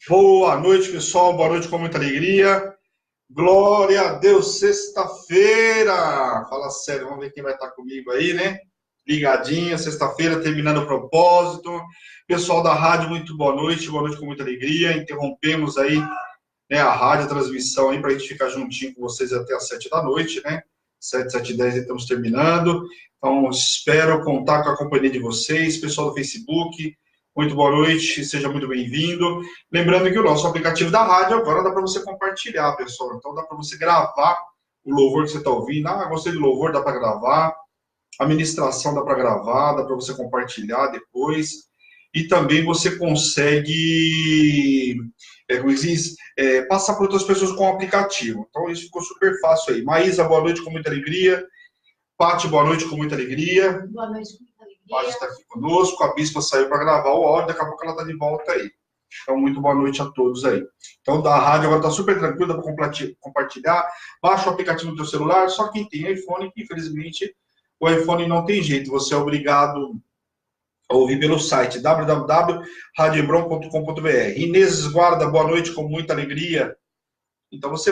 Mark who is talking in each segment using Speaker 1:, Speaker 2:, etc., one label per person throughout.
Speaker 1: Boa noite, pessoal. Boa noite com muita alegria. Glória a Deus, sexta-feira. Fala sério, vamos ver quem vai estar comigo aí, né? Ligadinha, sexta-feira, terminando o propósito. Pessoal da rádio, muito boa noite com muita alegria. Interrompemos aí, né, a rádio, a transmissão aí, para a gente ficar juntinho com vocês até às 7 da noite, né? 7, 7h10 estamos terminando. Então, espero contar com a companhia de vocês, pessoal do Facebook. Muito boa noite, seja muito bem-vindo. Lembrando que o nosso aplicativo da rádio agora dá para você compartilhar, pessoal. Então, dá para você gravar o louvor que você está ouvindo. Ah, gostei do louvor, dá para gravar. A ministração dá para gravar, dá para você compartilhar depois. E também você consegue, como diz, passar para outras pessoas com o aplicativo. Então, isso ficou super fácil aí. Maísa, boa noite com muita alegria. Pati, boa noite com muita alegria.
Speaker 2: Boa noite com muita alegria.
Speaker 1: Pati está aqui conosco. A Bispa saiu para gravar o áudio, daqui a pouco ela está de volta aí. Então, muito boa noite a todos aí. Então, da rádio agora está super tranquila para compartilhar. Baixa o aplicativo do teu celular. Só quem tem iPhone, que infelizmente o iPhone não tem jeito. Você é obrigado a ouvir pelo site www.radiohebron.com.br. Inês Guarda, boa noite com muita alegria. Então você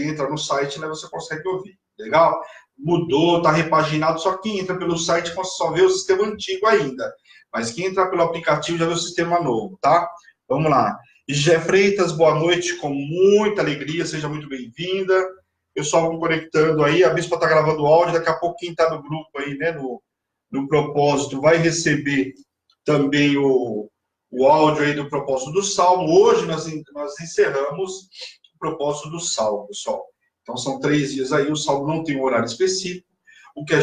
Speaker 1: entra no site, né, você consegue ouvir. Legal? Mudou, tá repaginado, só quem entra pelo site só vê o sistema antigo ainda. Mas quem entrar pelo aplicativo já vê o sistema novo, tá? Vamos lá. Gé Freitas, boa noite, com muita alegria, seja muito bem-vinda. Pessoal, vamos conectando aí, a Bispa tá gravando o áudio, daqui a pouco quem tá no grupo aí, né, no propósito, vai receber também o áudio aí do propósito do Salmo. Hoje nós encerramos propósito do Salmo, pessoal. Então, são 3 dias aí, o Salmo não tem um horário específico. O que a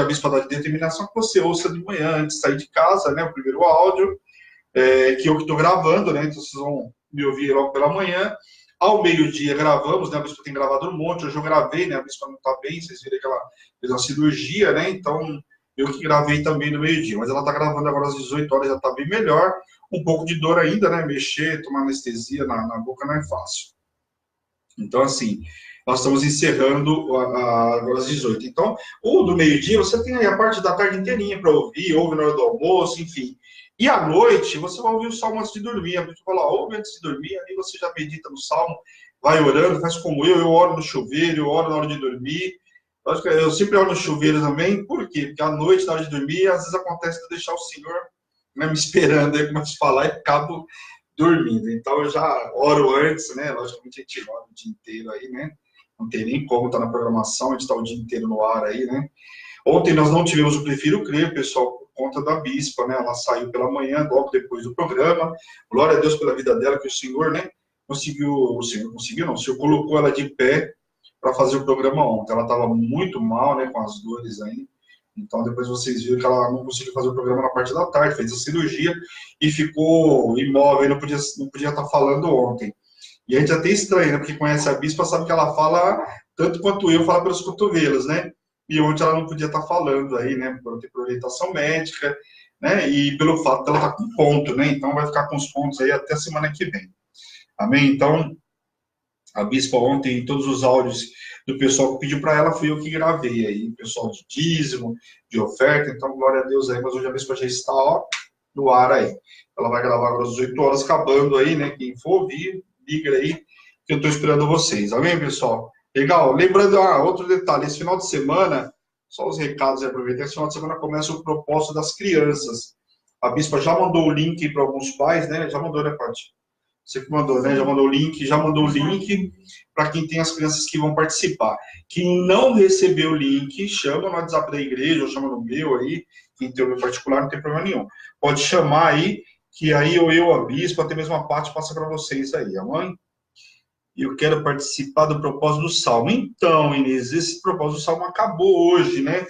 Speaker 1: Bispa dá de determinação é que você ouça de manhã, antes de sair de casa, né, o primeiro áudio, que eu que estou gravando, né, então vocês vão me ouvir logo pela manhã. Ao meio-dia gravamos, né, a Bispa tem gravado um monte, hoje eu gravei, né, a Bispa não está bem, vocês viram que ela fez uma cirurgia, né, então eu que gravei também no meio-dia, mas ela está gravando agora às 18 horas, já está bem melhor, um pouco de dor ainda, né, mexer, tomar anestesia na boca não é fácil. Então, assim, nós estamos encerrando agora às 18. Então, ou do meio-dia, você tem aí a parte da tarde inteirinha para ouvir, ouve na hora do almoço, enfim. E à noite, você vai ouvir o salmo antes de dormir. A pessoa fala, ouve antes de dormir, aí você já medita no salmo, vai orando, faz como eu oro no chuveiro, eu oro na hora de dormir. Eu sempre oro no chuveiro também, por quê? Porque à noite, na hora de dormir, às vezes acontece de deixar o Senhor, né, me esperando, aí começo a falar e acabo dormindo. Então eu já oro antes, né? Logicamente a gente ora o dia inteiro aí, né? Não tem nem como estar na programação, a gente está o dia inteiro no ar aí, né? Ontem nós não tivemos o Prefiro Crer, pessoal, por conta da Bispa, né? Ela saiu pela manhã, logo depois do programa. Glória a Deus pela vida dela, que o Senhor, né? O Senhor conseguiu, não, o Senhor colocou ela de pé para fazer o programa ontem. Ela estava muito mal, né? Com as dores aí. Então, depois vocês viram que ela não conseguiu fazer o programa na parte da tarde, fez a cirurgia e ficou imóvel, não podia estar falando ontem. E a gente até estranha, né? Porque conhece a Bispa, sabe que ela fala tanto quanto eu, fala pelos cotovelos, né? E ontem ela não podia estar falando aí, né? Por ter orientação médica, né? E pelo fato dela estar com ponto, né? Então vai ficar com os pontos aí até a semana que vem. Amém? Então, a Bispa ontem, todos os áudios do pessoal que pediu para ela, fui eu que gravei aí, pessoal de dízimo, de oferta, então glória a Deus aí, mas hoje a Bispa já está, ó, no ar aí. Ela vai gravar agora às 18 horas, acabando aí, né, quem for ouvir, liga aí, que eu estou esperando vocês, amém, pessoal? Legal, lembrando, outro detalhe, esse final de semana, só os recados aí, aproveitar, esse final de semana começa o propósito das crianças. A Bispa já mandou o link para alguns pais, né, já mandou, né, Paty? Você que mandou, né? Já mandou o link para quem tem as crianças que vão participar. Quem não recebeu o link, chama no WhatsApp da igreja, ou chama no meu aí, quem tem o meu particular, não tem problema nenhum. Pode chamar aí, que aí ou eu, a Bispa, até mesmo a parte passa para vocês aí, a mãe. E eu quero participar do propósito do Salmo. Então, Inês, esse propósito do Salmo acabou hoje, né?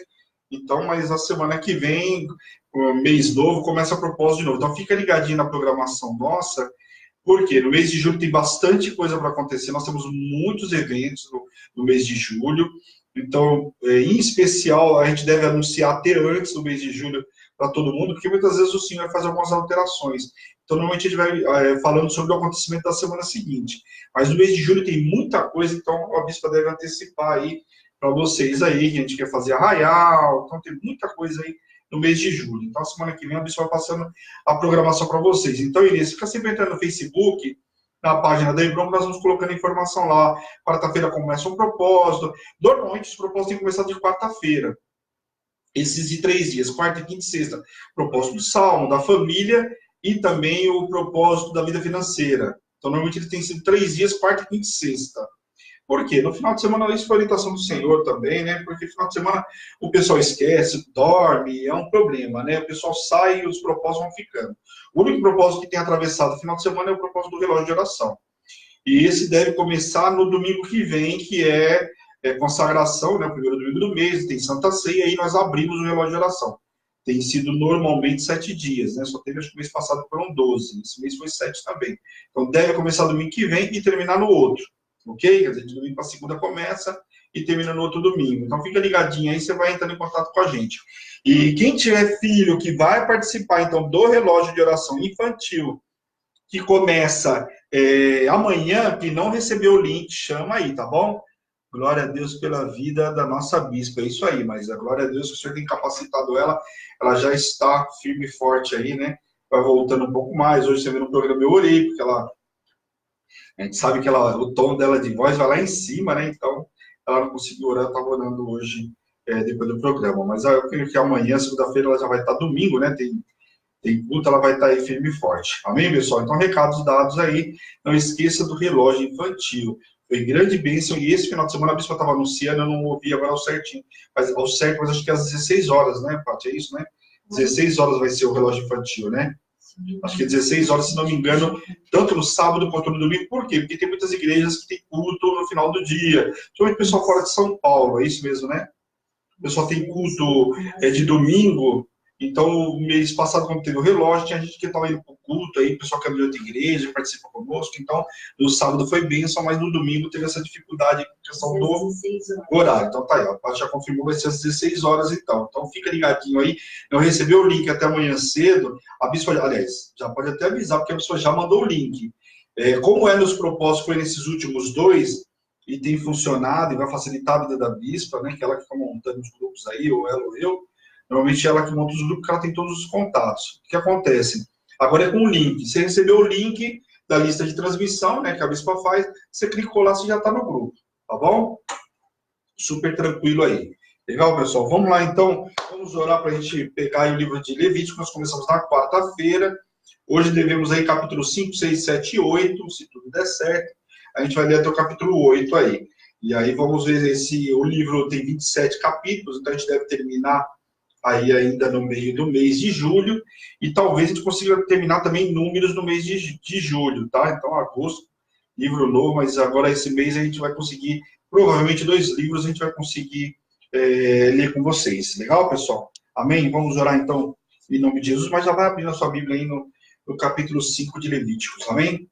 Speaker 1: Então, mas a semana que vem, mês novo, começa a propósito de novo. Então, fica ligadinho na programação nossa, porque no mês de julho tem bastante coisa para acontecer, nós temos muitos eventos no mês de julho, então, em especial, a gente deve anunciar até antes do mês de julho para todo mundo, porque muitas vezes o Senhor vai fazer algumas alterações. Então, normalmente a gente vai falando sobre o acontecimento da semana seguinte. Mas no mês de julho tem muita coisa, então a Bispa deve antecipar aí para vocês aí, que a gente quer fazer arraial, então tem muita coisa aí no mês de julho. Então, a semana que vem a Bispa vai passando a programação para vocês. Então, Inês, fica sempre entrando no Facebook, na página da Hebron, nós vamos colocando informação lá. Quarta-feira começa um propósito. Normalmente os propósitos têm que começar de quarta-feira. Esses de 3 dias, quarta, quinta e sexta. Propósito do Salmo, da família e também o propósito da vida financeira. Então, normalmente ele tem sido 3 dias, quarta, quinta e sexta. Por quê? No final de semana, isso foi orientação do Senhor também, né? Porque no final de semana o pessoal esquece, dorme, é um problema, né? O pessoal sai e os propósitos vão ficando. O único propósito que tem atravessado o final de semana é o propósito do relógio de oração. E esse deve começar no domingo que vem, que é consagração, né? O primeiro domingo do mês, tem Santa Ceia, aí nós abrimos o relógio de oração. Tem sido normalmente 7 dias, né? Só teve, acho que o mês passado foram 12, esse mês foi 7 também. Então deve começar domingo que vem e terminar no outro. Ok? Quer dizer, de domingo para segunda começa e termina no outro domingo. Então fica ligadinho aí, você vai entrando em contato com a gente. E quem tiver filho que vai participar, então, do relógio de oração infantil, que começa amanhã, que não recebeu o link, chama aí, tá bom? Glória a Deus pela vida da nossa bispa, é isso aí, mas a glória a Deus que o Senhor tem capacitado ela já está firme e forte aí, né? Vai voltando um pouco mais. Hoje você vê no programa eu orei, porque a gente sabe que o tom dela de voz vai lá em cima, né? Então, ela não conseguiu orar, eu estava orando hoje, depois do programa. Mas eu creio que amanhã, segunda-feira, ela já vai estar domingo, né? Tem culto, ela vai estar aí firme e forte. Amém, pessoal? Então, recados dados aí. Não esqueça do relógio infantil. Foi grande bênção. E esse final de semana a bispa estava anunciando, eu não ouvi agora ao certinho. Mas ao certo, mas acho que é às 16 horas, né, Paty? É isso, né? 16 horas vai ser o relógio infantil, né? Acho que é 16 horas, se não me engano, tanto no sábado quanto no domingo. Por quê? Porque tem muitas igrejas que tem culto no final do dia. Principalmente o pessoal fora de São Paulo, é isso mesmo, né? O pessoal tem culto de domingo. Então, o mês passado, quando teve o relógio, tinha gente que estava indo para o culto, aí, o pessoal que é de outra igreja, participa conosco. Então, no sábado foi bênção, mas no domingo teve essa dificuldade com a questão do horário. Então, tá aí, ó, a Paty já confirmou, vai ser às 16 horas então. Então, fica ligadinho aí. Eu recebi o link até amanhã cedo. A bispa, aliás, já pode até avisar, porque a bispa já mandou o link. Como nos propósitos, foi nesses últimos 2, e tem funcionado, e vai facilitar a vida da bispa, né, que ela que está montando os grupos aí, ou ela ou eu. Normalmente ela que monta os grupos, porque ela tem todos os contatos. O que acontece? Agora é com o link. Você recebeu o link da lista de transmissão, né, que a bispa faz, você clicou lá, você já está no grupo, tá bom? Super tranquilo aí. Legal, pessoal? Vamos lá, então. Vamos orar para a gente pegar aí o livro de Levítico. Nós começamos na quarta-feira. Hoje devemos aí capítulo 5, 6, 7 e 8, se tudo der certo. A gente vai ler até o capítulo 8 aí. E aí vamos ver o livro tem 27 capítulos, então a gente deve terminar aí ainda no meio do mês de julho, e talvez a gente consiga terminar também números no mês de julho, tá? Então, agosto, livro novo, mas agora esse mês a gente vai conseguir, provavelmente 2 livros a gente vai conseguir ler com vocês. Legal, pessoal? Amém? Vamos orar então em nome de Jesus, mas já vai abrindo a sua Bíblia aí no capítulo 5 de Levíticos, amém?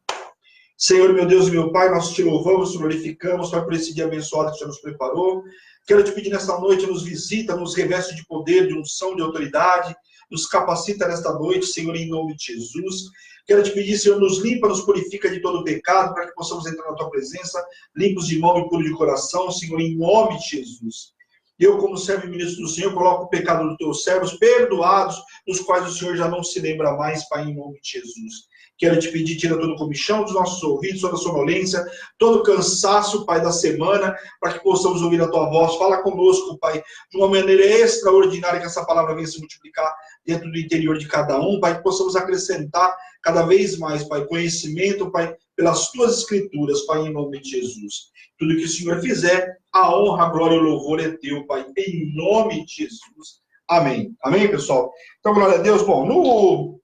Speaker 1: Senhor, meu Deus e meu Pai, nós te louvamos, te glorificamos, Pai, por esse dia abençoado que o Senhor nos preparou. Quero te pedir nesta noite, nos visita, nos reveste de poder, de unção, de autoridade, nos capacita nesta noite, Senhor, em nome de Jesus. Quero te pedir, Senhor, nos limpa, nos purifica de todo pecado, para que possamos entrar na tua presença, limpos de mão e puro de coração, Senhor, em nome de Jesus. Eu, como servo e ministro do Senhor, coloco o pecado dos teus servos, perdoados, dos quais o Senhor já não se lembra mais, Pai, em nome de Jesus. Quero te pedir, tira todo o comichão dos nossos ouvidos, toda a sonolência, todo o cansaço, Pai, da semana, para que possamos ouvir a tua voz. Fala conosco, Pai, de uma maneira extraordinária, que essa palavra venha se multiplicar dentro do interior de cada um, Pai, que possamos acrescentar cada vez mais, Pai, conhecimento, Pai, pelas tuas escrituras, Pai, em nome de Jesus. Tudo que o Senhor fizer, a honra, a glória e o louvor é teu, Pai, em nome de Jesus. Amém. Amém, pessoal? Então, glória a Deus. Bom,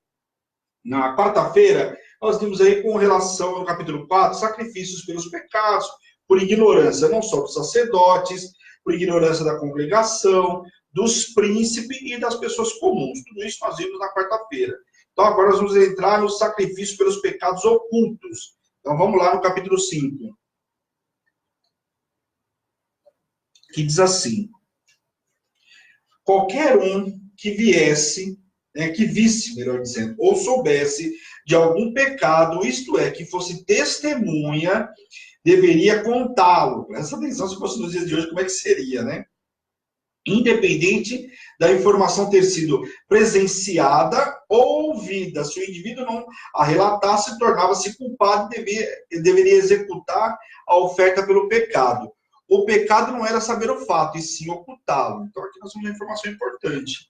Speaker 1: na quarta-feira, nós vimos aí com relação ao capítulo 4, sacrifícios pelos pecados, por ignorância, não só dos sacerdotes, por ignorância da congregação, dos príncipes e das pessoas comuns. Tudo isso nós vimos na quarta-feira. Então, agora nós vamos entrar no sacrifício pelos pecados ocultos. Então, vamos lá no capítulo 5. Que diz assim: qualquer um que viesse, que visse, melhor dizendo, ou soubesse de algum pecado, isto é, que fosse testemunha, deveria contá-lo. Presta atenção, se fosse nos dias de hoje, como é que seria, né? independente da informação ter sido presenciada ou ouvida. Se o indivíduo não a relatasse, tornava-se culpado e deveria executar a oferta pelo pecado. O pecado não era saber o fato, e sim ocultá-lo. Então, aqui nós temos uma informação importante.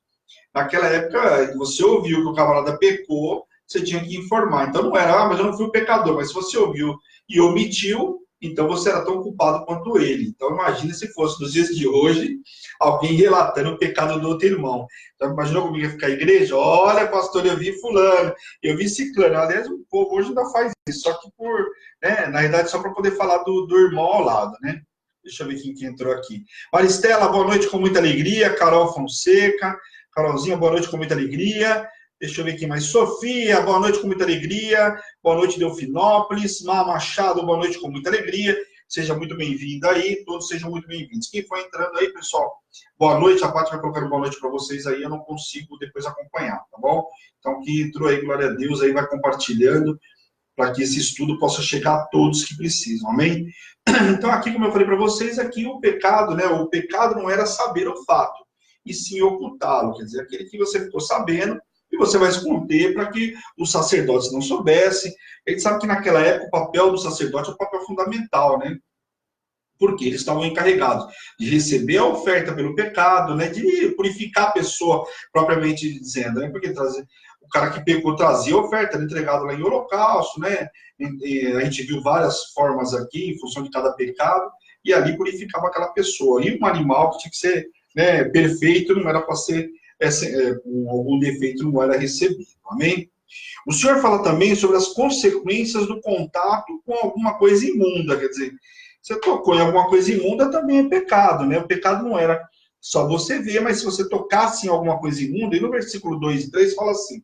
Speaker 1: Naquela época, você ouviu que o camarada pecou, você tinha que informar. Então, não era, mas eu não fui o pecador. Mas se você ouviu e omitiu, então você era tão culpado quanto ele. Então, imagine se fosse nos dias de hoje, alguém relatando o pecado do outro irmão. Então, imaginou comigo ia ficar a igreja? Olha, pastor, eu vi fulano, eu vi ciclano. Aliás, o povo hoje ainda faz isso, só que na verdade, só para poder falar do irmão ao lado, né? Deixa eu ver quem que entrou aqui. Maristela, boa noite com muita alegria. Carol Fonseca. Carolzinha, boa noite com muita alegria. Deixa eu ver aqui mais. Sofia, boa noite com muita alegria. Boa noite, Delfinópolis. Má Machado, boa noite com muita alegria. Seja muito bem-vinda aí. Todos sejam muito bem-vindos. Quem foi entrando aí, pessoal? Boa noite. A Paty vai colocar boa noite para vocês aí. Eu não consigo depois acompanhar, tá bom? Então, quem entrou aí, glória a Deus, aí vai compartilhando para que esse estudo possa chegar a todos que precisam. Amém? Então, aqui, como eu falei para vocês, aqui o pecado, né? O pecado não era saber o fato, e sim ocultá-lo. Quer dizer, aquele que você ficou sabendo, e você vai esconder para que os sacerdotes não soubessem. A gente sabe que naquela época o papel do sacerdote é um papel fundamental, né? Porque eles estavam encarregados de receber a oferta pelo pecado, né? De purificar a pessoa, propriamente dizendo, né? Porque o cara que pecou trazia a oferta, era entregado lá em holocausto, né? A gente viu várias formas aqui, em função de cada pecado, e ali purificava aquela pessoa. E um animal que tinha que ser, né, perfeito, não era para ser, com algum defeito, não era recebido. Amém? O senhor fala também sobre as consequências do contato com alguma coisa imunda, quer dizer, você tocou em alguma coisa imunda, também é pecado, né? O pecado não era só você ver, mas se você tocasse em alguma coisa imunda, e no versículo 2 e 3 fala assim: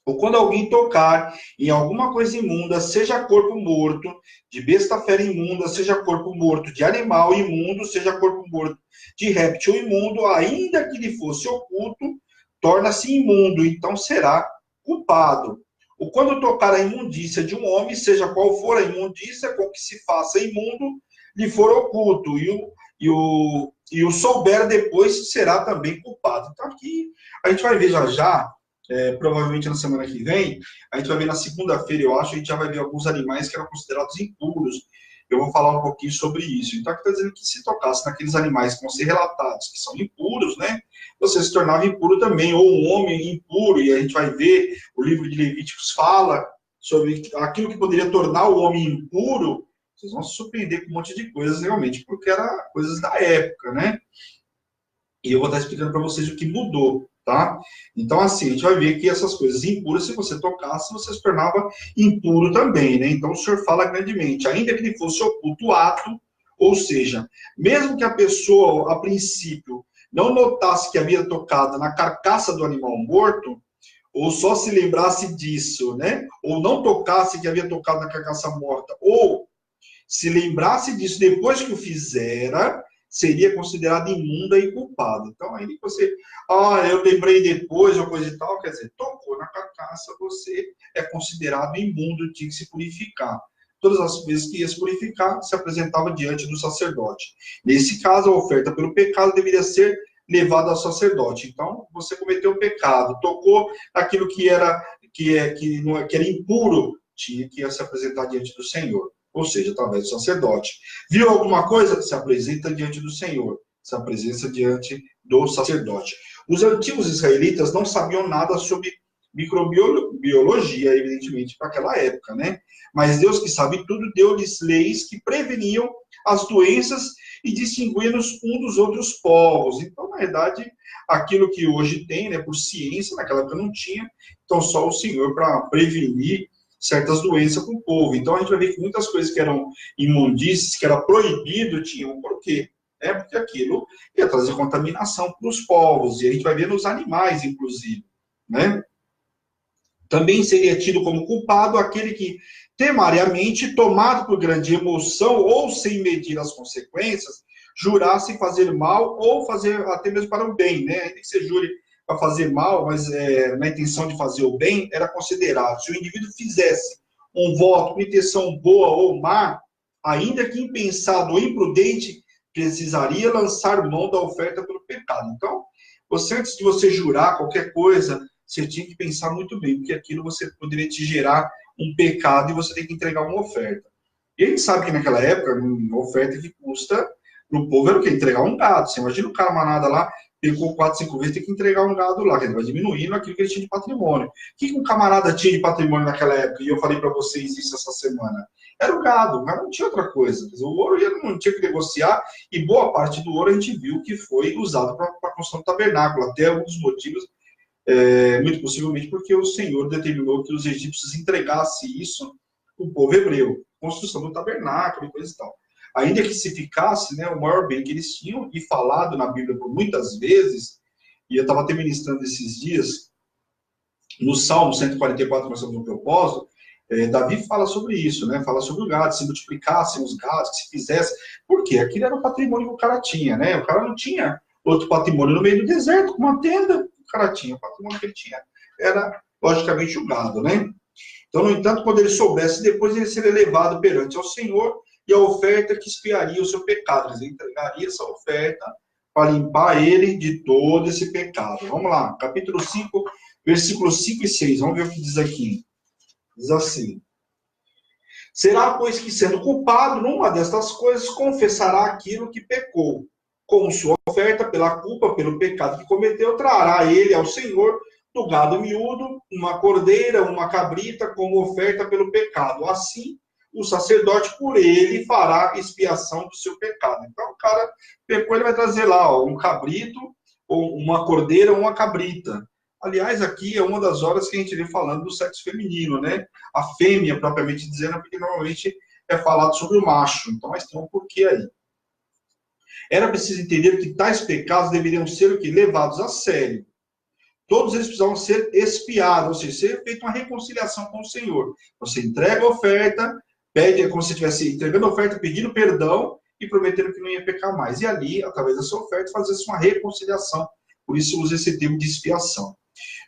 Speaker 1: ou quando alguém tocar em alguma coisa imunda, seja corpo morto, de besta fera imunda, seja corpo morto de animal imundo, seja corpo morto de réptil imundo, ainda que lhe fosse oculto, torna-se imundo, então será culpado. Ou quando tocar a imundícia de um homem, seja qual for a imundícia com que se faça imundo, lhe for oculto, e o souber depois, será também culpado. Então aqui a gente vai ver já, provavelmente na semana que vem, a gente vai ver na segunda-feira, eu acho, a gente já vai ver alguns animais que eram considerados impuros. Eu vou falar um pouquinho sobre isso. Então aqui está dizendo que se tocasse naqueles animais que vão ser relatados, que são impuros, né? Você se tornava impuro também, ou um homem impuro, e a gente vai ver, o livro de Levíticos fala sobre aquilo que poderia tornar o homem impuro. Vocês vão se surpreender com um monte de coisas, realmente, porque eram coisas da época, né? E eu vou estar explicando para vocês o que mudou, tá? Então, assim, a gente vai ver que essas coisas impuras, se você tocasse, você se tornava impuro também, né? Então, o senhor fala grandemente, ainda que ele fosse oculto o ato, ou seja, mesmo que a pessoa, a princípio, não notasse que havia tocado na carcaça do animal morto, ou só se lembrasse disso, né? Ou não tocasse que havia tocado na carcaça morta, ou se lembrasse disso depois que o fizera, seria considerado imunda e culpado. Então, aí você, eu lembrei depois, ou coisa e tal, quer dizer, tocou na carcaça, você é considerado imundo, tinha que se purificar. Todas as vezes que ia se purificar, se apresentava diante do sacerdote. Nesse caso, a oferta pelo pecado deveria ser levada ao sacerdote. Então, você cometeu o pecado, tocou aquilo que era impuro, tinha que se apresentar diante do Senhor, ou seja, através do sacerdote. Viu alguma coisa? Se apresenta diante do Senhor, se apresenta diante do sacerdote. Os antigos israelitas não sabiam nada sobre microbiologia, evidentemente, para aquela época, né? Mas Deus, que sabe tudo, deu-lhes leis que preveniam as doenças e distinguiam-nos um dos outros povos. Então, na verdade, aquilo que hoje tem, né, por ciência, naquela época não tinha, então só o Senhor para prevenir certas doenças para o povo. Então, a gente vai ver que muitas coisas que eram imundícies, que era proibido, tinham. Por quê? Porque aquilo ia trazer contaminação para os povos, e a gente vai ver nos animais, inclusive, né? Também seria tido como culpado aquele que, temariamente, tomado por grande emoção ou sem medir as consequências, jurasse fazer mal ou fazer até mesmo para o bem, né? Ainda que você jure para fazer mal, mas na intenção de fazer o bem, era considerado. Se o indivíduo fizesse um voto com intenção boa ou má, ainda que impensado ou imprudente, precisaria lançar mão da oferta pelo pecado. Então, antes de você jurar qualquer coisa, você tinha que pensar muito bem, porque aquilo você poderia te gerar um pecado e você tem que entregar uma oferta. E a gente sabe que naquela época, uma oferta que custa, no povo era o quê? Entregar um gado. Você imagina o cara manada lá, pegou 4, 5 vezes, tem que entregar um gado lá, que ele vai diminuindo aquilo que ele tinha de patrimônio. O que um camarada tinha de patrimônio naquela época? E eu falei para vocês isso essa semana. Era o gado, mas não tinha outra coisa. Dizer, o ouro não tinha que negociar, e boa parte do ouro a gente viu que foi usado para a construção do tabernáculo. Até alguns motivos, muito possivelmente porque o Senhor determinou que os egípcios entregassem isso para o povo hebreu. Construção do tabernáculo e coisa e tal. Ainda que se ficasse, né, o maior bem que eles tinham, e falado na Bíblia por muitas vezes, e eu estava até ministrando esses dias, no Salmo 144, nós estamos no propósito, Davi fala sobre isso, né? Fala sobre o gado, se multiplicassem os gados, se fizesse. Por quê? Aquilo era o patrimônio que o cara tinha, né? O cara não tinha outro patrimônio no meio do deserto, com uma tenda, o cara tinha. O patrimônio que ele tinha era, logicamente, o gado, né? Então, no entanto, quando ele soubesse, depois ele seria levado perante ao Senhor, e a oferta que expiaria o seu pecado. Ele entregaria essa oferta para limpar ele de todo esse pecado. Vamos lá, capítulo 5, versículos 5 e 6. Vamos ver o que diz aqui. Diz assim: será, pois, que sendo culpado numa destas coisas, confessará aquilo que pecou. Com sua oferta pela culpa, pelo pecado que cometeu, trará ele ao Senhor do gado miúdo, uma cordeira, uma cabrita, como oferta pelo pecado. Assim, o sacerdote por ele fará expiação do seu pecado. Então, o cara pecou, ele vai trazer lá um cabrito, ou uma cordeira, ou uma cabrita. Aliás, aqui é uma das horas que a gente vem falando do sexo feminino, né? A fêmea, propriamente dizendo, porque normalmente é falado sobre o macho. Então, mas tem um porquê aí. Era preciso entender que tais pecados deveriam ser o quê? Levados a sério. Todos eles precisavam ser expiados, ou seja, ser feita uma reconciliação com o Senhor. Você entrega a oferta, pede, é como se estivesse entregando a oferta, pedindo perdão e prometendo que não ia pecar mais. E ali, através dessa oferta, fazer-se uma reconciliação. Por isso usa esse termo de expiação.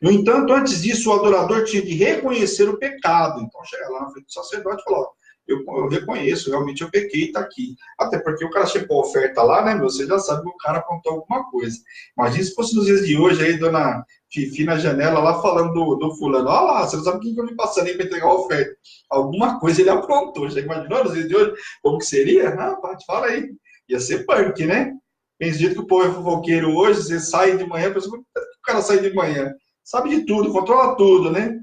Speaker 1: No entanto, antes disso, o adorador tinha de reconhecer o pecado. Então, chega lá na frente do sacerdote e fala, ó, eu reconheço, realmente eu pequei, está aqui. Até porque o cara chegou a oferta lá, né, meu? Você já sabe que o cara contou alguma coisa. Imagina se fosse nos dias de hoje, aí, dona Fifi na janela lá falando do fulano. Olha lá, você não sabe o que eu me passando aí para entregar a oferta. Alguma coisa ele aprontou. Já imaginou nos dias de hoje? Como que seria? Ah, Paty, fala aí. Ia ser punk, né? Pensa jeito que o povo é fofoqueiro hoje, você sai de manhã, pensa que o cara sai de manhã. Sabe de tudo, controla tudo, né?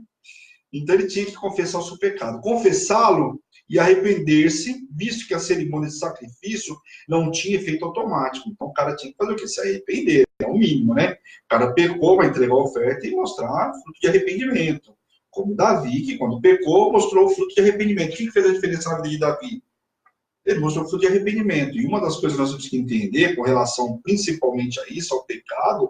Speaker 1: Então ele tinha que confessar o seu pecado. Confessá-lo e arrepender-se, visto que a cerimônia de sacrifício não tinha efeito automático. Então o cara tinha que fazer o quê? Se arrepender, é o mínimo, né? O cara pecou, vai entregar a oferta e mostrar fruto de arrependimento. Como Davi, que quando pecou, mostrou o fruto de arrependimento. O que fez a diferença na vida de Davi? Ele mostrou o fruto de arrependimento. E uma das coisas que nós temos que entender, com relação principalmente a isso, ao pecado,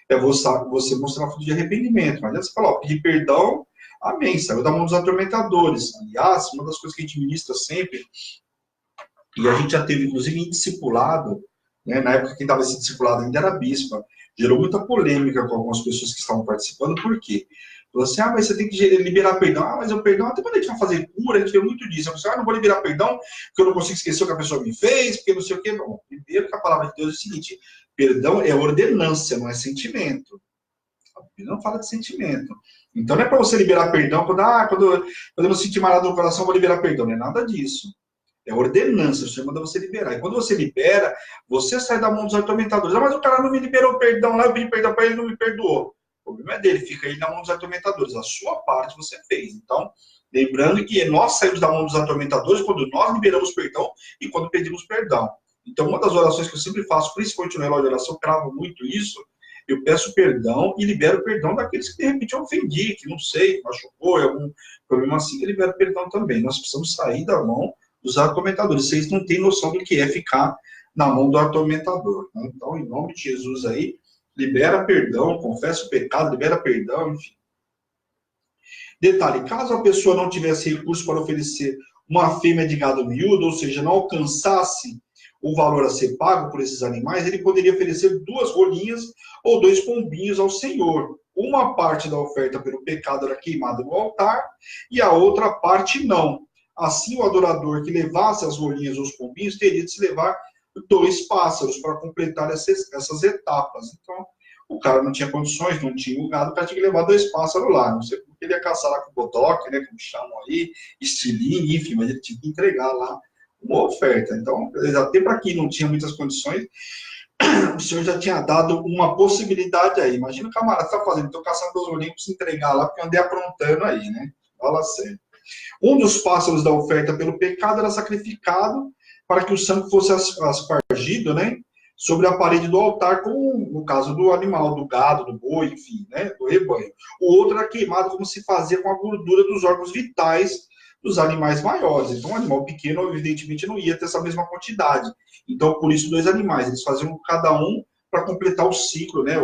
Speaker 1: é você mostrar o fruto de arrependimento. Mas você fala, ó, pedir perdão, amém, saiu da mão dos atormentadores. Aliás, uma das coisas que a gente ministra sempre, e a gente já teve, inclusive, em discipulado, né, na época quem estava esse discipulado ainda era bispa, gerou muita polêmica com algumas pessoas que estavam participando, por quê? Falou assim, mas você tem que liberar perdão. Mas o perdão, até quando a gente vai fazer cura, a gente vê muito disso. Eu falo, não vou liberar perdão, porque eu não consigo esquecer o que a pessoa me fez, porque não sei o quê. Bom, primeiro que a palavra de Deus é o seguinte, perdão é ordenância, não é sentimento. Ele não fala de sentimento. Então não é para você liberar perdão quando eu não sentir mais nada no coração, eu vou liberar perdão. Não é nada disso. É ordenança, o Senhor manda você liberar. E quando você libera, você sai da mão dos atormentadores. Mas o cara não me liberou perdão lá, eu pedi perdão para ele, não me perdoou. O problema é dele, fica aí na mão dos atormentadores. A sua parte você fez. Então, lembrando que nós saímos da mão dos atormentadores quando nós liberamos perdão e quando pedimos perdão. Então, uma das orações que eu sempre faço, principalmente no relógio de oração, eu cravo muito isso, eu peço perdão e libero perdão daqueles que de repente eu ofendi, que não sei, machucou, algum problema assim, eu libero perdão também. Nós precisamos sair da mão dos atormentadores. Vocês não têm noção do que é ficar na mão do atormentador. Né? Então, em nome de Jesus aí, libera perdão, confessa o pecado, libera perdão, enfim. Detalhe, caso a pessoa não tivesse recurso para oferecer uma fêmea de gado miúdo, ou seja, não alcançasse o valor a ser pago por esses animais, ele poderia oferecer 2 rolinhas ou 2 pombinhos ao Senhor. Uma parte da oferta pelo pecado era queimada no altar e a outra parte não. Assim, o adorador que levasse as rolinhas ou os pombinhos teria de se levar 2 pássaros para completar essas etapas. Então, o cara não tinha condições, não tinha o gado, o cara tinha que levar 2 pássaros lá. Não sei porque ele ia caçar lá com o bodoque, né, como chamam aí, estilingue, enfim, mas ele tinha que entregar lá uma oferta. Então, até para quem não tinha muitas condições, o senhor já tinha dado uma possibilidade aí. Imagina o camarada está fazendo, estou caçando 2 rolinhos para se entregar lá, porque eu andei aprontando aí, né? Fala sério. Um dos pássaros da oferta pelo pecado era sacrificado para que o sangue fosse aspargido, né, sobre a parede do altar, como no caso do animal, do gado, do boi, enfim, né, do rebanho. O outro era queimado como se fazia com a gordura dos órgãos vitais dos animais maiores. Então, um animal pequeno, evidentemente, não ia ter essa mesma quantidade. Então, por isso, 2 animais. Eles faziam cada um para completar o ciclo, né,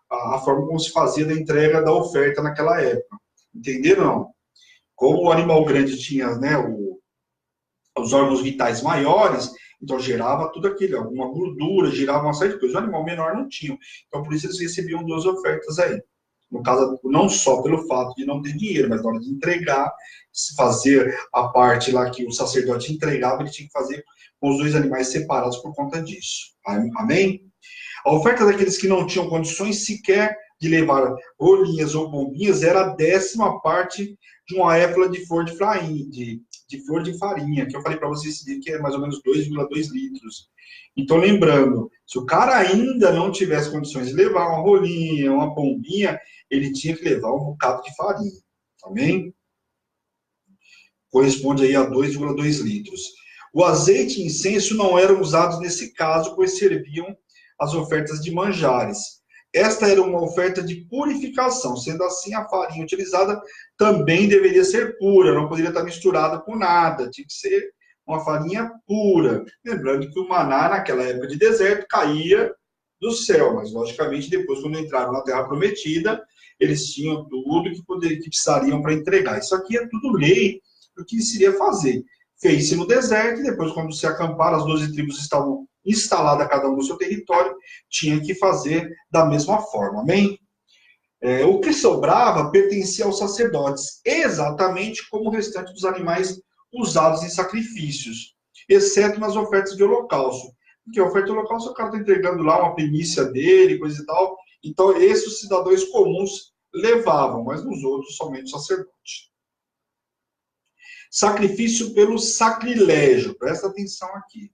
Speaker 1: a forma como se fazia da entrega da oferta naquela época. Entenderam? Como o animal grande tinha, né, os órgãos vitais maiores, então gerava tudo aquilo, alguma gordura, gerava uma série de coisas. O animal menor não tinha. Então, por isso eles recebiam 2 ofertas aí. No caso, não só pelo fato de não ter dinheiro, mas na hora de entregar, fazer a parte lá que o sacerdote entregava, ele tinha que fazer com os 2 animais separados por conta disso. Amém? A oferta daqueles que não tinham condições sequer de levar rolinhas ou bombinhas era a 10ª parte de uma éfla de flor de flor de farinha, que eu falei para vocês que é mais ou menos 2,2 litros. Então, lembrando, se o cara ainda não tivesse condições de levar uma rolinha, uma bombinha, ele tinha que levar um bocado de farinha. Amém? Corresponde aí a 2,2 litros. O azeite e incenso não eram usados nesse caso, pois serviam as ofertas de manjares. Esta era uma oferta de purificação, sendo assim a farinha utilizada também deveria ser pura, não poderia estar misturada com nada, tinha que ser uma farinha pura. Lembrando que o maná naquela época de deserto caía do céu, mas logicamente depois quando entraram na Terra Prometida, eles tinham tudo que precisariam para entregar. Isso aqui é tudo lei do que se iria fazer. Fez-se no deserto e depois quando se acamparam, as 12 tribos estavam instalada cada um no seu território, tinha que fazer da mesma forma. Amém? O que sobrava pertencia aos sacerdotes, exatamente como o restante dos animais usados em sacrifícios, exceto nas ofertas de holocausto. Porque a oferta de holocausto, o cara está entregando lá uma primícia dele, coisa e tal. Então, esses os cidadãos comuns levavam, mas nos outros, somente o sacerdote. Sacrifício pelo sacrilégio. Presta atenção aqui.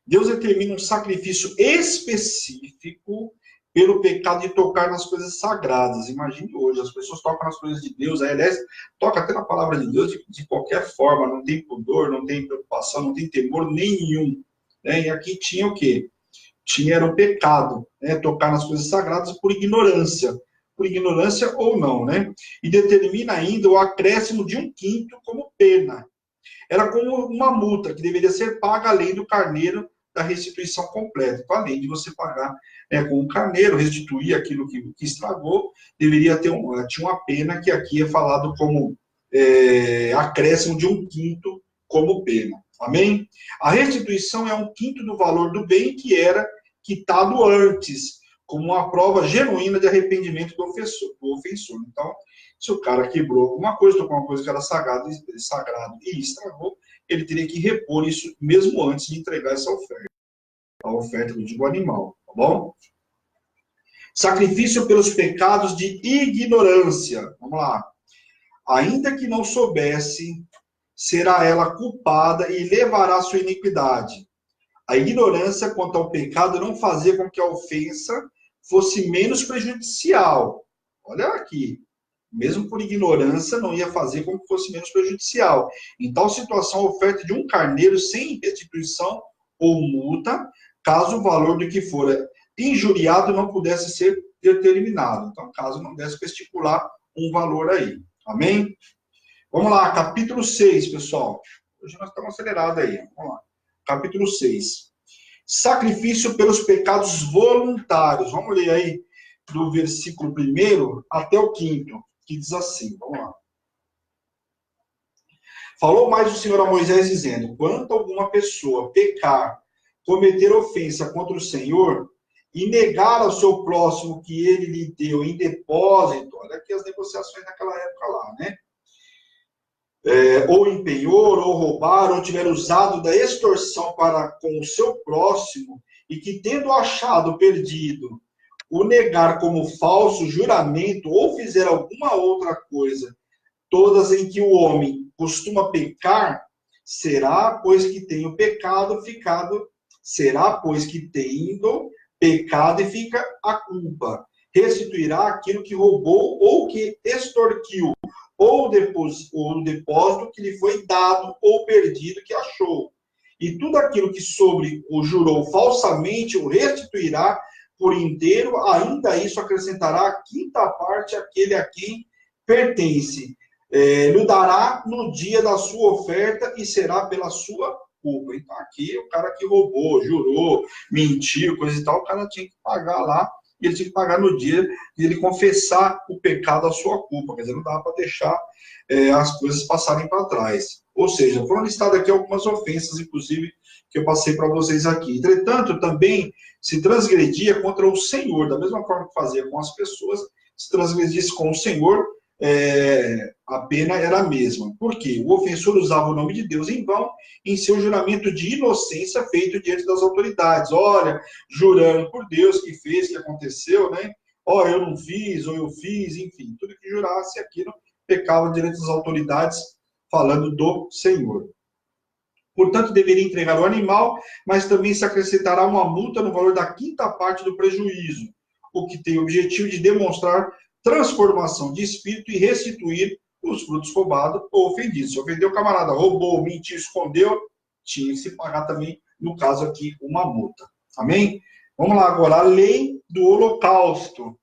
Speaker 1: Deus determina um sacrifício específico pelo pecado de tocar nas coisas sagradas. Imagine hoje, as pessoas tocam nas coisas de Deus, aí, aliás, toca até na palavra de Deus de qualquer forma, não tem pudor, não tem preocupação, não tem temor nenhum. Né? E aqui tinha o quê? Era um pecado, né? Tocar nas coisas sagradas por ignorância ou não, né? E determina ainda o acréscimo de 1/5 como pena. Era como uma multa que deveria ser paga além do carneiro da restituição completa. Então, além de você pagar com o carneiro, restituir aquilo que estragou, deveria ter tinha uma pena que aqui é falado como acréscimo de 1/5 como pena. Amém? A restituição é 1/5 do valor do bem que era quitado antes, como uma prova genuína de arrependimento do ofensor. Então, se o cara quebrou alguma coisa, tocou uma coisa que era sagrado e estragou, ele teria que repor isso mesmo antes de entregar essa oferta. A oferta do animal, tá bom? Sacrifício pelos pecados de ignorância. Vamos lá. Ainda que não soubesse, será ela culpada e levará sua iniquidade. A ignorância quanto ao pecado não fazia com que a ofensa fosse menos prejudicial. Olha aqui. Mesmo por ignorância, não ia fazer com que fosse menos prejudicial. Em tal situação, a oferta de um carneiro sem restituição ou multa, caso o valor do que fora injuriado não pudesse ser determinado. Então, caso não desse para estipular um valor aí. Amém? Vamos lá, capítulo 6, pessoal. Hoje nós estamos acelerados aí. Vamos lá. Capítulo 6. Sacrifício pelos pecados voluntários. Vamos ler aí do versículo 1 até o 5º, que diz assim. Vamos lá. Falou mais o Senhor a Moisés, dizendo: quanto alguma pessoa pecar, cometer ofensa contra o Senhor e negar ao seu próximo que ele lhe deu em depósito, olha aqui as negociações naquela época lá, né? ou em penhor, ou roubar, ou tiver usado da extorsão para com o seu próximo, e que, tendo achado perdido, o negar como falso juramento, ou fizer alguma outra coisa, todas em que o homem costuma pecar, será, pois que tenho pecado, será, pois que tendo pecado e fica a culpa. Restituirá aquilo que roubou ou que extorquiu, ou o depósito que lhe foi dado ou perdido que achou. E tudo aquilo que sobre o jurou falsamente o restituirá por inteiro, ainda isso acrescentará a quinta parte àquele a quem pertence. Lhe dará no dia da sua oferta e será pela sua culpa. Então aqui o cara que roubou, jurou, mentiu, coisa e tal, o cara tinha que pagar lá, e ele tinha que pagar no dia de ele confessar o pecado, a sua culpa. Quer dizer, não dá para deixar as coisas passarem para trás. Ou seja, foram listadas aqui algumas ofensas, inclusive, que eu passei para vocês aqui. Entretanto, também se transgredia contra o Senhor, da mesma forma que fazia com as pessoas, se transgredisse com o Senhor, a pena era a mesma. Por quê? O ofensor usava o nome de Deus em vão em seu juramento de inocência feito diante das autoridades. Olha, jurando por Deus que fez, que aconteceu, né? Ó, eu não fiz, ou eu fiz, enfim. Tudo que jurasse aquilo pecava diante das autoridades, falando do Senhor. Portanto, deveria entregar o animal, mas também se acrescentará uma multa no valor da quinta parte do prejuízo, o que tem o objetivo de demonstrar transformação de espírito e restituir os frutos roubados ou ofendidos. Se ofendeu o camarada, roubou, mentiu, escondeu, tinha que se pagar também, no caso aqui, uma multa. Amém? Vamos lá agora, a lei do holocausto.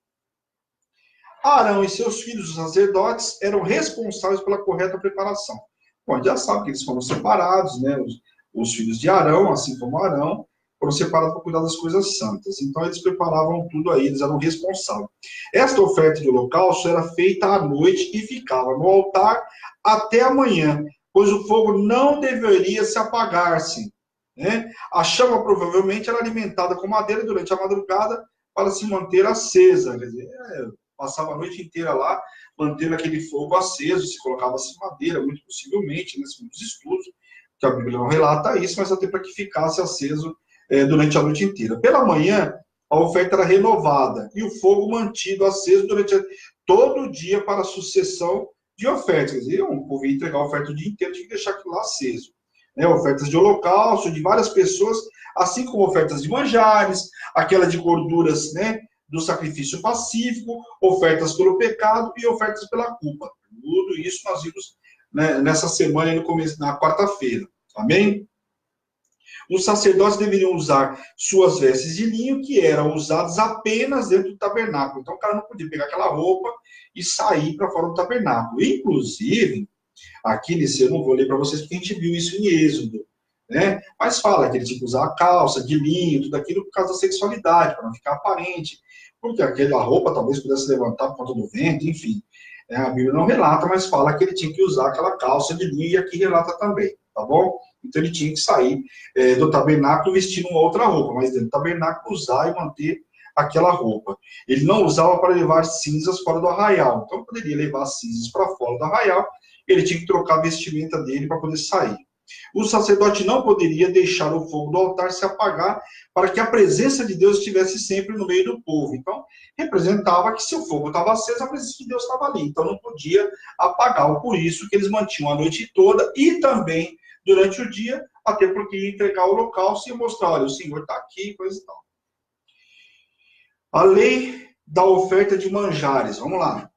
Speaker 1: Arão e seus filhos, os sacerdotes, eram responsáveis pela correta preparação. Bom, já sabe que eles foram separados, né? Os filhos de Arão, assim como Arão, foram separados para cuidar das coisas santas. Então, eles preparavam tudo aí, eles eram responsáveis. Esta oferta de holocausto era feita à noite e ficava no altar até amanhã, pois o fogo não deveria se apagar-se, né? A chama provavelmente era alimentada com madeira durante a madrugada para se manter acesa. Quer dizer, passava a noite inteira lá, mantendo aquele fogo aceso, se colocava-se madeira, muito possivelmente, né, segundo os estudos, que a Bíblia não relata isso, mas até para que ficasse aceso durante a noite inteira. Pela manhã, a oferta era renovada e o fogo mantido aceso durante todo o dia para a sucessão de ofertas. Quer dizer, o povo ia entregar a oferta o dia inteiro, tinha que deixar aquilo lá aceso. Né, ofertas de holocausto, de várias pessoas, assim como ofertas de manjares, aquela de gorduras, né, do sacrifício pacífico, ofertas pelo pecado e ofertas pela culpa. Tudo isso nós vimos, né, nessa semana, no começo, na quarta-feira. Amém? Os sacerdotes deveriam usar suas vestes de linho, que eram usadas apenas dentro do tabernáculo. Então, o cara não podia pegar aquela roupa e sair para fora do tabernáculo. Inclusive, aqui nesse, eu não vou ler para vocês, porque a gente viu isso em Êxodo, né? Mas fala que ele tinha que usar a calça de linho, tudo aquilo por causa da sexualidade, para não ficar aparente, porque aquela roupa talvez pudesse levantar por conta do vento, enfim. A Bíblia não relata, mas fala que ele tinha que usar aquela calça de linho, e aqui relata também, tá bom? Então ele tinha que sair do tabernáculo vestindo uma outra roupa, mas dentro do tabernáculo usar e manter aquela roupa. Ele não usava para levar cinzas fora do arraial, então poderia levar cinzas para fora do arraial, ele tinha que trocar a vestimenta dele para poder sair. O sacerdote não poderia deixar o fogo do altar se apagar para que a presença de Deus estivesse sempre no meio do povo. Então, representava que se o fogo estava aceso, a presença de Deus estava ali. Então, não podia apagar. Por isso que eles mantinham a noite toda e também durante o dia, até porque ia entregar o holocausto e mostrar, olha, o Senhor está aqui, coisa e tal. A lei da oferta de manjares. Vamos lá.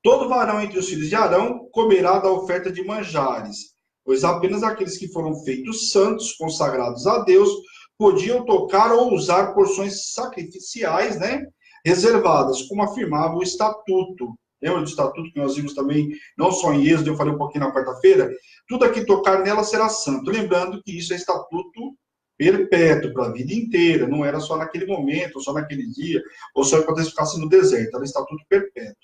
Speaker 1: Todo varão entre os filhos de Arão comerá da oferta de manjares, pois apenas aqueles que foram feitos santos, consagrados a Deus, podiam tocar ou usar porções sacrificiais, né, reservadas, como afirmava o estatuto. Lembra do estatuto que nós vimos também, não só em Êxodo, eu falei um pouquinho na quarta-feira? Tudo aqui tocar nela será santo. Lembrando que isso é estatuto perpétuo, para a vida inteira, não era só naquele momento, ou só naquele dia, ou só quando eles ficassem no deserto, era estatuto perpétuo.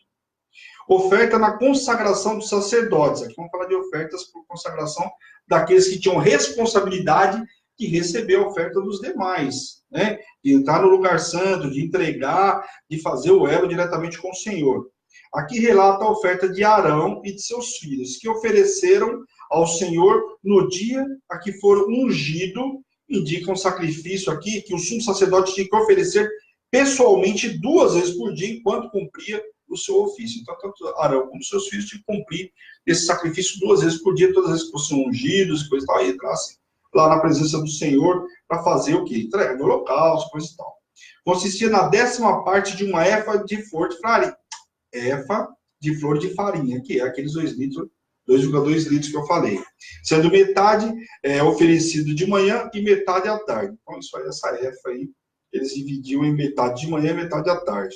Speaker 1: Oferta na consagração dos sacerdotes. Aqui vamos falar de ofertas por consagração daqueles que tinham responsabilidade de receber a oferta dos demais, né? De entrar no lugar santo, de entregar, de fazer o elo diretamente com o Senhor. Aqui relata a oferta de Arão e de seus filhos, que ofereceram ao Senhor no dia a que foram ungidos. Indica um sacrifício aqui que o sumo sacerdote tinha que oferecer pessoalmente 2 vezes por dia, enquanto cumpria o seu ofício. Então, tanto Arão como seus filhos tinham que cumprir esse sacrifício 2 vezes por dia, todas as vezes que fossem ungidos e coisa e tal, e entrassem lá na presença do Senhor para fazer o quê? Entrega do holocausto, coisa e tal. Consistia na 10ª parte de uma efa de flor de farinha. Efa de flor de farinha, que é aqueles 2 litros, 2,2 litros que eu falei. Sendo metade oferecido de manhã e metade à tarde. Então, isso aí, essa efa aí, eles dividiam em metade de manhã e metade à tarde.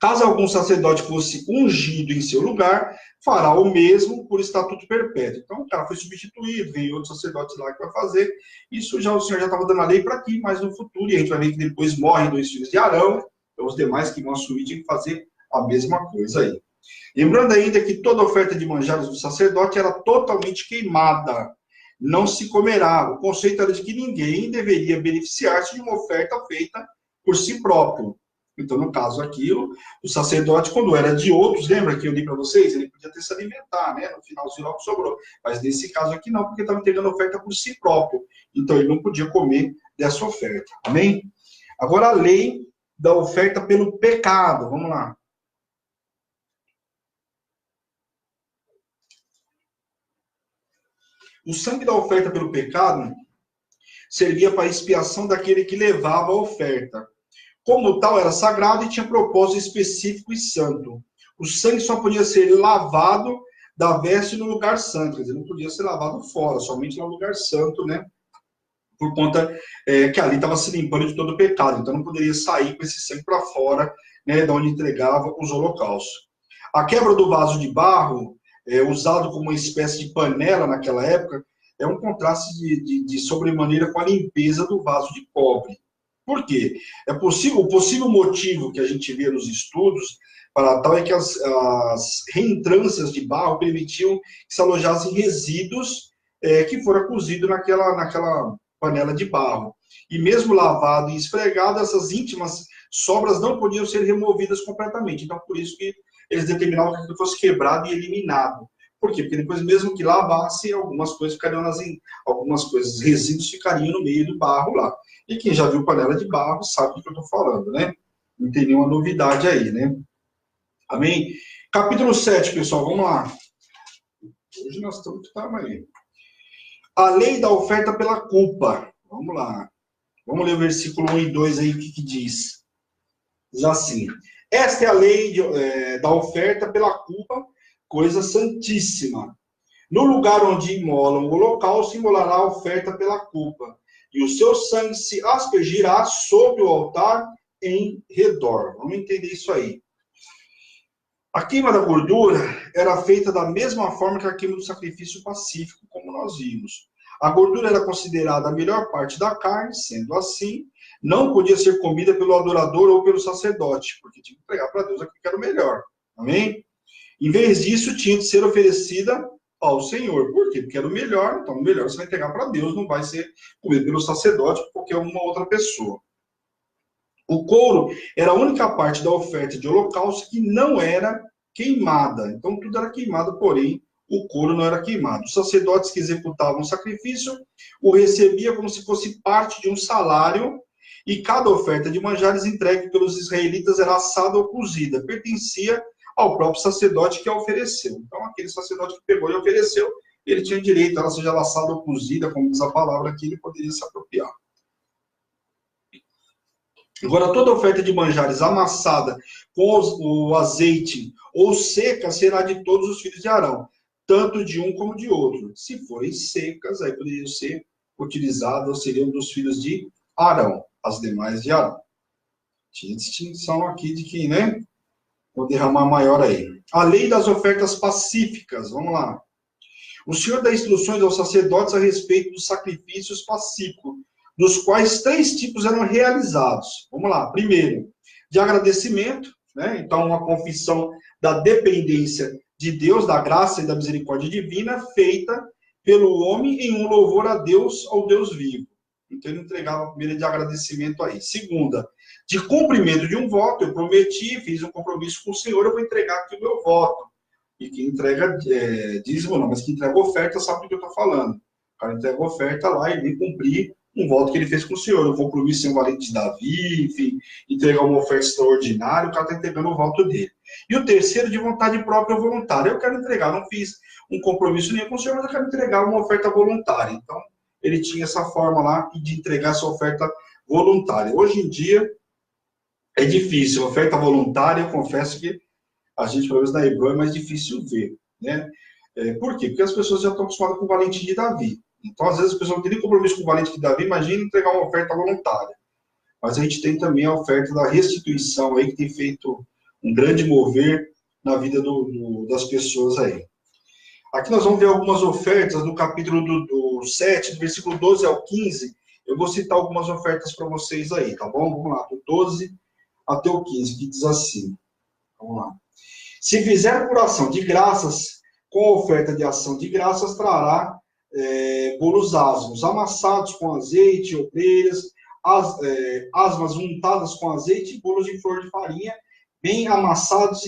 Speaker 1: Caso algum sacerdote fosse ungido em seu lugar, fará o mesmo por estatuto perpétuo. Então, o cara foi substituído, vem outro sacerdote lá que vai fazer. Isso já o Senhor já estava dando a lei para aqui, mas no futuro, e a gente vai ver que depois morrem 2 filhos de Arão, então os demais que vão assumir tinham que fazer a mesma coisa aí. Lembrando ainda que toda oferta de manjares do sacerdote era totalmente queimada. Não se comerá. O conceito era de que ninguém deveria beneficiar-se de uma oferta feita por si próprio. Então, no caso aqui, o sacerdote, quando era de outros, lembra que eu li para vocês? Ele podia até se alimentar, né? No finalzinho logo sobrou. Mas nesse caso aqui não, porque estava entregando oferta por si próprio. Então, ele não podia comer dessa oferta. Amém? Agora, a lei da oferta pelo pecado. Vamos lá. O sangue da oferta pelo pecado servia para a expiação daquele que levava a oferta. Como tal, era sagrado e tinha propósito específico e santo. O sangue só podia ser lavado da veste no lugar santo, quer dizer, não podia ser lavado fora, somente no lugar santo, né? Por conta que ali estava se limpando de todo o pecado, então não poderia sair com esse sangue para fora, né, de onde entregava os holocaustos. A quebra do vaso de barro, usado como uma espécie de panela naquela época, é um contraste de sobremaneira com a limpeza do vaso de cobre. Por quê? O possível motivo que a gente vê nos estudos para tal é que as reentrâncias de barro permitiam que se alojassem resíduos que foram cozidos naquela panela de barro. E mesmo lavado e esfregado, essas íntimas sobras não podiam ser removidas completamente. Então, por isso que eles determinavam que aquilo fosse quebrado e eliminado. Por quê? Porque depois, mesmo que lavasse, algumas coisas ficariam resíduos ficariam no meio do barro lá. E quem já viu panela de barro sabe do que eu estou falando, né? Não tem nenhuma novidade aí, né? Amém? Capítulo 7, pessoal, vamos lá. Hoje nós estamos aí. A lei da oferta pela culpa. Vamos lá. Vamos ler o versículo 1 e 2 aí, o que diz. Diz assim: esta é a lei da oferta pela culpa, coisa santíssima. No lugar onde imolam o holocausto, imolará a oferta pela culpa, e o seu sangue se aspergirá sobre o altar em redor. Vamos entender isso aí. A queima da gordura era feita da mesma forma que a queima do sacrifício pacífico, como nós vimos. A gordura era considerada a melhor parte da carne, sendo assim, não podia ser comida pelo adorador ou pelo sacerdote, porque tinha que entregar para Deus aquilo que era o melhor. Amém? Em vez disso, tinha de ser oferecida ao Senhor. Por quê? Porque era o melhor, então o melhor você vai entregar para Deus, não vai ser comido pelo sacerdote ou qualquer uma outra pessoa. O couro era a única parte da oferta de holocausto que não era queimada. Então tudo era queimado, porém o couro não era queimado. Os sacerdotes que executavam o sacrifício o recebia como se fosse parte de um salário, e cada oferta de manjares entregue pelos israelitas era assada ou cozida, pertencia ao próprio sacerdote que a ofereceu. Então aquele sacerdote que pegou e ofereceu, ele tinha direito, ela seja assada ou cozida, como diz a palavra aqui, ele poderia se apropriar. Agora, toda oferta de manjares amassada com o azeite ou seca será de todos os filhos de Arão, tanto de um como de outro. Se forem secas, aí poderiam ser utilizadas, seriam dos filhos de Arão, as demais de Arão. Tinha distinção aqui de quem, né? Vou derramar maior aí. A lei das ofertas pacíficas, vamos lá. O Senhor dá instruções aos sacerdotes a respeito dos sacrifícios pacíficos, dos quais 3 tipos eram realizados. Vamos lá. Primeiro, de agradecimento, né? Então, uma confissão da dependência de Deus, da graça e da misericórdia divina, feita pelo homem em um louvor a Deus, ao Deus vivo. Então, ele entregava a primeira de agradecimento aí. Segunda, de cumprimento de um voto, eu prometi, fiz um compromisso com o Senhor, eu vou entregar aqui o meu voto. E quem entrega dízimo não, mas quem entrega oferta sabe do que eu estou falando. O cara entrega oferta lá e vem cumprir um voto que ele fez com o Senhor. Eu vou proibir ser um valente de Davi, enfim, entregar uma oferta extraordinária, o cara está entregando o voto dele. E o terceiro, de vontade própria voluntária. Eu quero entregar, não fiz um compromisso nenhum com o Senhor, mas eu quero entregar uma oferta voluntária. Então, ele tinha essa forma lá de entregar essa oferta voluntária. Hoje em dia, é difícil. Oferta voluntária, eu confesso que a gente, pelo menos na Hebrew, é mais difícil ver, né? Por quê? Porque as pessoas já estão acostumadas com o valente de Davi. Então, às vezes, as pessoas não têm nem compromisso com o valente de Davi, imagina entregar uma oferta voluntária. Mas a gente tem também a oferta da restituição aí, que tem feito um grande mover na vida das pessoas aí. Aqui nós vamos ver algumas ofertas no capítulo do 7, do versículo 12 ao 15. Eu vou citar algumas ofertas para vocês aí, tá bom? Vamos lá, do 12 até o 15, que diz assim. Vamos lá. Se fizer por ação de graças, com a oferta de ação de graças, trará bolos asmos, amassados com azeite, obreiras, asmas untadas com azeite e bolos de flor de farinha, bem amassados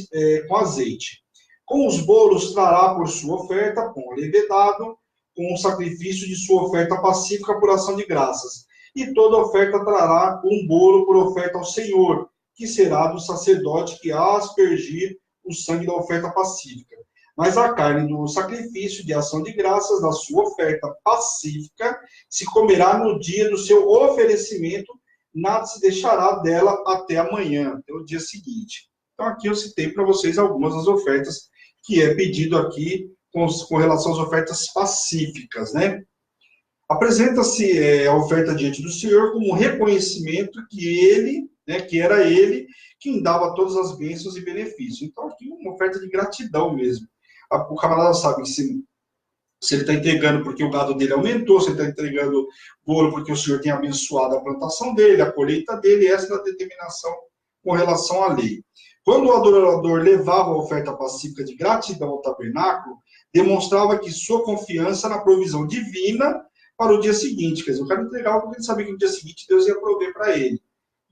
Speaker 1: com azeite. Com os bolos trará por sua oferta pão levedado, com o sacrifício de sua oferta pacífica por ação de graças. E toda oferta trará um bolo por oferta ao Senhor, que será do sacerdote que há aspergir o sangue da oferta pacífica. Mas a carne do sacrifício de ação de graças, da sua oferta pacífica, se comerá no dia do seu oferecimento, nada se deixará dela até amanhã, até o dia seguinte. Então aqui eu citei para vocês algumas das ofertas que é pedido aqui com relação às ofertas pacíficas, né? Apresenta-se a oferta diante do Senhor como um reconhecimento que ele, né, que era ele quem dava todas as bênçãos e benefícios. Então aqui uma oferta de gratidão mesmo. O camarada sabe que se ele está entregando porque o gado dele aumentou, se ele está entregando bolo porque o Senhor tem abençoado a plantação dele, a colheita dele, essa é a determinação com relação à lei. Quando o adorador levava a oferta pacífica de gratidão ao tabernáculo, demonstrava que sua confiança na provisão divina para o dia seguinte. Quer dizer, o cara entregava porque ele sabia que no dia seguinte Deus ia prover para ele.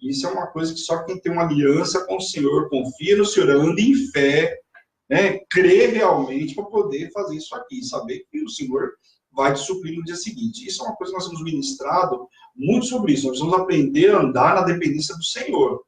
Speaker 1: Isso é uma coisa que só quem tem uma aliança com o Senhor, confia no Senhor, anda em fé, né, crê realmente para poder fazer isso aqui, saber que o Senhor vai te suprir no dia seguinte. Isso é uma coisa que nós temos ministrado muito sobre isso. Nós vamos aprender a andar na dependência do Senhor.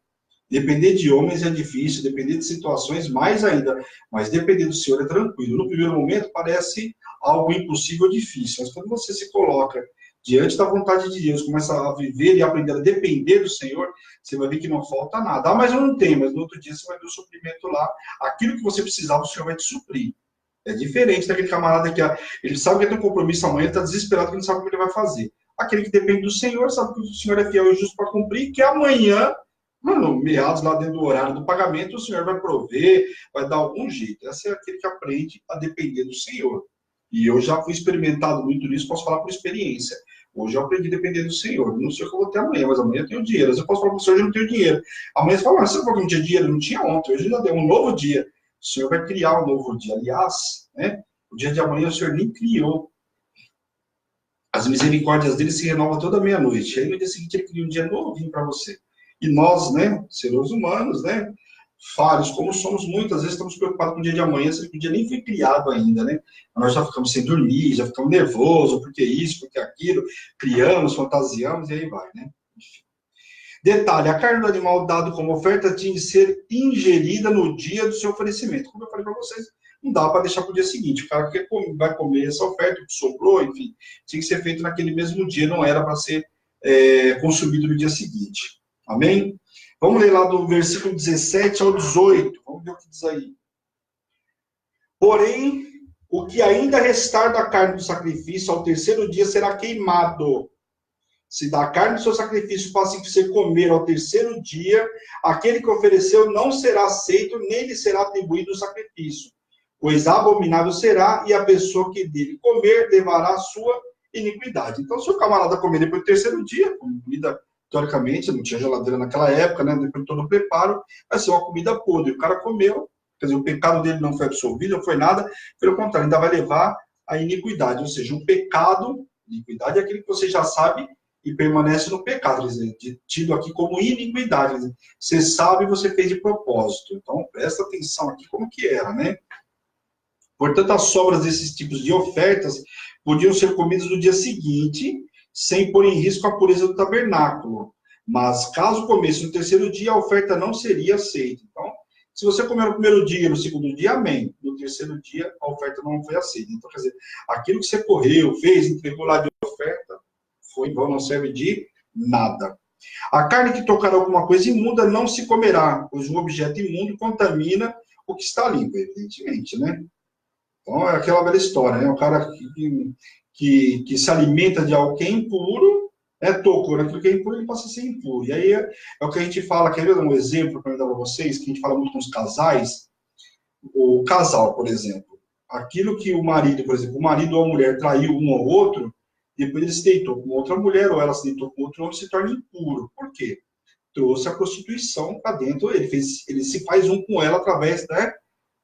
Speaker 1: Depender de homens é difícil, depender de situações mais ainda, mas depender do Senhor é tranquilo. No primeiro momento parece algo impossível ou difícil, mas quando você se coloca diante da vontade de Deus, começa a viver e aprender a depender do Senhor, você vai ver que não falta nada. Ah, mas eu não tenho, mas no outro dia você vai ver o suprimento lá. Aquilo que você precisava, o Senhor vai te suprir. É diferente daquele camarada que ele sabe que tem um compromisso amanhã, ele está desesperado, que não sabe o que ele vai fazer. Aquele que depende do Senhor, sabe que o Senhor é fiel e justo para cumprir, que amanhã, meados lá dentro do horário do pagamento, o Senhor vai prover, vai dar algum jeito. Esse é aquele que aprende a depender do Senhor. E eu já fui experimentado muito nisso, posso falar por experiência. Hoje eu aprendi a depender do Senhor. Não sei o que eu vou ter amanhã, mas amanhã eu tenho dinheiro. Eu posso falar para o Senhor, eu não tenho dinheiro. Amanhã você fala, mas você falou que não tinha dinheiro? Não tinha ontem, hoje já deu um novo dia. O Senhor vai criar um novo dia. Aliás, né, o dia de amanhã o Senhor nem criou. As misericórdias dele se renovam toda meia-noite. Aí no dia seguinte ele cria um dia novinho para você. E nós, né, seres humanos, né, falhos, como somos muitas vezes, estamos preocupados com o dia de amanhã, sendo que o dia nem foi criado ainda, né? Nós já ficamos sem dormir, já ficamos nervosos, porque isso, porque aquilo, criamos, fantasiamos, e aí vai, né? Enfim. Detalhe, a carne do animal dado como oferta tinha de ser ingerida no dia do seu oferecimento. Como eu falei para vocês, não dá para deixar para o dia seguinte. O cara que vai comer essa oferta, que sobrou, enfim, tinha que ser feito naquele mesmo dia, não era para ser consumido no dia seguinte. Amém? Vamos ler lá do versículo 17 ao 18. Vamos ver o que diz aí. Porém, o que ainda restar da carne do sacrifício ao terceiro dia será queimado. Se da carne do seu sacrifício passa você comer ao terceiro dia, aquele que ofereceu não será aceito, nem lhe será atribuído o sacrifício. Pois abominável será, e a pessoa que dele comer levará a sua iniquidade. Então, se o camarada comer depois do terceiro dia, comida, teoricamente, não tinha geladeira naquela época, né? Depois de todo o preparo, vai ser uma comida podre. O cara comeu, quer dizer, o pecado dele não foi absolvido, não foi nada, pelo contrário, ainda vai levar a iniquidade. Ou seja, o pecado, iniquidade é aquele que você já sabe e permanece no pecado, quer dizer, tido aqui como iniquidade. Quer dizer, você sabe e você fez de propósito. Então, presta atenção aqui como que era, né? Portanto, as sobras desses tipos de ofertas podiam ser comidas no dia seguinte, sem pôr em risco a pureza do tabernáculo. Mas, caso comesse no terceiro dia, a oferta não seria aceita. Então, se você comer no primeiro dia, no segundo dia, amém. No terceiro dia, a oferta não foi aceita. Então, quer dizer, aquilo que você correu, fez, entregou lá de oferta, foi em vão, não serve de nada. A carne que tocar alguma coisa imunda não se comerá, pois o objeto imundo contamina o que está limpo, evidentemente, né? Então, é aquela velha história, né? O cara que se alimenta de algo que é impuro, tocou naquilo que é impuro, ele passa a ser impuro. E aí é o que a gente fala, quer ver um exemplo para eu dar para vocês, que a gente fala muito com os casais, o casal, por exemplo. Aquilo que o marido, por exemplo, o marido ou a mulher traiu um ao outro, depois ele se deitou com outra mulher, ou ela se deitou com outro homem, se torna impuro. Por quê? Trouxe a prostituição para dentro, ele se faz um com ela através, né,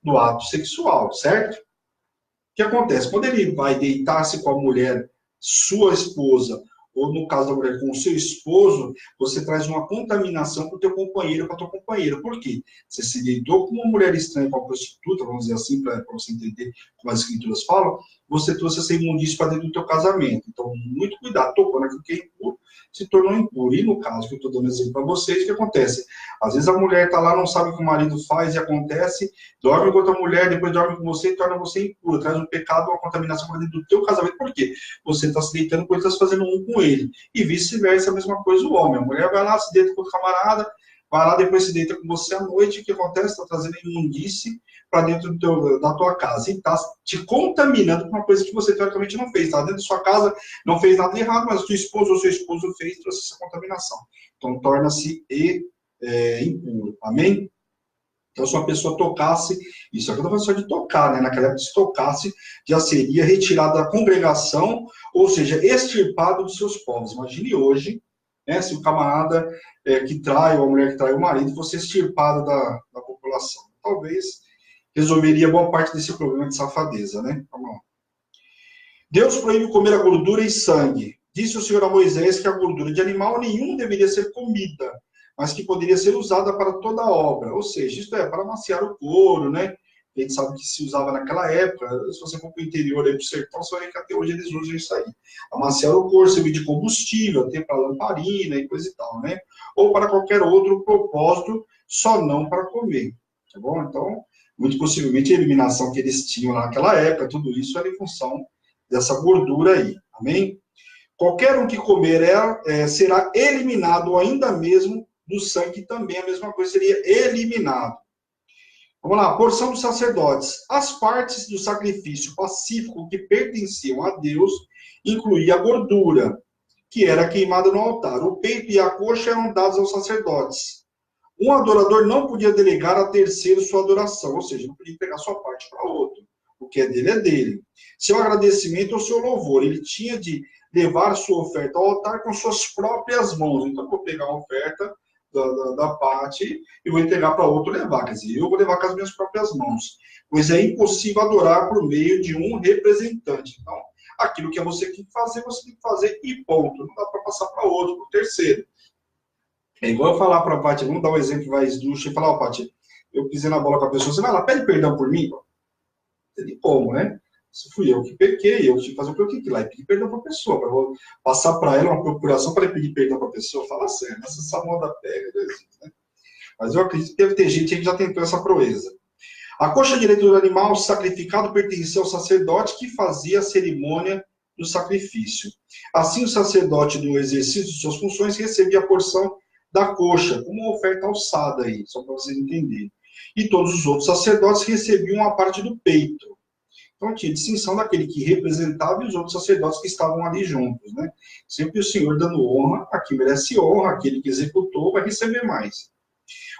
Speaker 1: do ato sexual, certo? O que acontece? Quando ele vai deitar-se com a mulher, sua esposa, ou no caso da mulher com o seu esposo, você traz uma contaminação para o teu companheiro, para a tua companheira. Por quê? Você se deitou com uma mulher estranha, com uma prostituta, vamos dizer assim, para você entender como as escrituras falam, você trouxe essa imundícia para dentro do teu casamento. Então, muito cuidado, tocou naquilo que é impuro, se tornou impuro. E no caso que eu estou dando exemplo para vocês, o que acontece? Às vezes a mulher está lá, não sabe o que o marido faz e acontece, dorme com outra mulher, depois dorme com você e torna você impuro, traz um pecado, uma contaminação para dentro do teu casamento. Por quê? Você está se deitando com ele, está fazendo um com ele. E vice-versa, a mesma coisa o homem. A mulher vai lá, se deita com o camarada, vai lá, depois se deita com você à noite, o que acontece? Está trazendo imundície para dentro da tua casa. E está te contaminando com uma coisa que você teoricamente não fez. Está dentro da sua casa, não fez nada de errado, mas sua esposa ou seu esposo fez, trouxe essa contaminação. Então, torna-se impuro. Amém? Então, se uma pessoa tocasse, isso aqui eu não estou falando só de tocar, né? Naquela época, se tocasse, já seria retirado da congregação, ou seja, extirpado dos seus povos. Imagine hoje, né, se o camarada que trai, ou a mulher que trai o marido, fosse extirpado da população. Talvez resolveria boa parte desse problema de safadeza, né? Vamos lá. Deus proíbe comer a gordura e sangue. Disse o Senhor a Moisés que a gordura de animal nenhum deveria ser comida, mas que poderia ser usada para toda a obra. Ou seja, isto é, para amaciar o couro, né? A gente sabe que se usava naquela época, se você for para o interior, aí para o sertão, você vai ver que até hoje eles usam isso aí. Amaciar o couro, servir de combustível, até para lamparina e coisa e tal, né? Ou para qualquer outro propósito, só não para comer, tá bom? Então, muito possivelmente a eliminação que eles tinham naquela época, tudo isso era em função dessa gordura aí, amém? Qualquer um que comer será eliminado, ou ainda mesmo do sangue também a mesma coisa, seria eliminado. Vamos lá, porção dos sacerdotes. As partes do sacrifício pacífico que pertenciam a Deus incluía a gordura, que era queimada no altar. O peito e a coxa eram dados aos sacerdotes. Um adorador não podia delegar a terceiro sua adoração, ou seja, não podia pegar sua parte para outro. O que é dele é dele. Seu agradecimento ou seu louvor. Ele tinha de levar sua oferta ao altar com suas próprias mãos. Então, eu vou pegar a oferta da parte e vou entregar para outro levar. Quer dizer, eu vou levar com as minhas próprias mãos. Pois é impossível adorar por meio de um representante. Então, aquilo que você tem que fazer e ponto. Não dá para passar para outro, para o terceiro. É igual eu falar para a Paty, vamos dar um exemplo mais ducho e falar, ó, Paty, eu pisei na bola com a pessoa, você vai lá, pede perdão por mim? Ele como, né? Se fui eu que pequei, eu tive que fazer o que eu tinha que ir lá e pedir perdão para a pessoa. Eu vou passar para ela uma procuração para pedir perdão para a pessoa. Fala sério, essa moda pega, né? Mas eu acredito que deve ter gente que já tentou essa proeza. A coxa direita do animal sacrificado pertencia ao sacerdote que fazia a cerimônia do sacrifício. Assim, o sacerdote, no exercício de suas funções, recebia a porção da coxa, como uma oferta alçada aí, só para vocês entenderem. E todos os outros sacerdotes recebiam a parte do peito. Então tinha distinção daquele que representava e os outros sacerdotes que estavam ali juntos, né? Sempre o Senhor dando honra a quem merece honra, aquele que executou vai receber mais.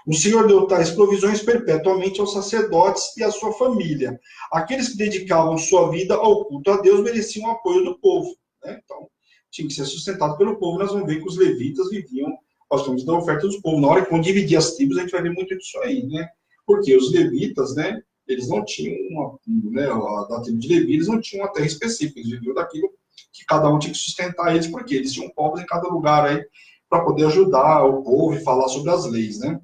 Speaker 1: O Senhor deu tais provisões perpetuamente aos sacerdotes e à sua família. Aqueles que dedicavam sua vida ao culto a Deus mereciam o apoio do povo, né? Então tinha que ser sustentado pelo povo. Nós vamos ver que os levitas viviam aos termos da oferta dos povos. Na hora que vão dividir as tribos, a gente vai ver muito disso aí, né? Porque os levitas, né, eles não tinham da tribo de Levi, eles não tinham uma terra específica, eles viviam daquilo que cada um tinha que sustentar eles, porque eles tinham povos em cada lugar aí, para poder ajudar o povo e falar sobre as leis, né?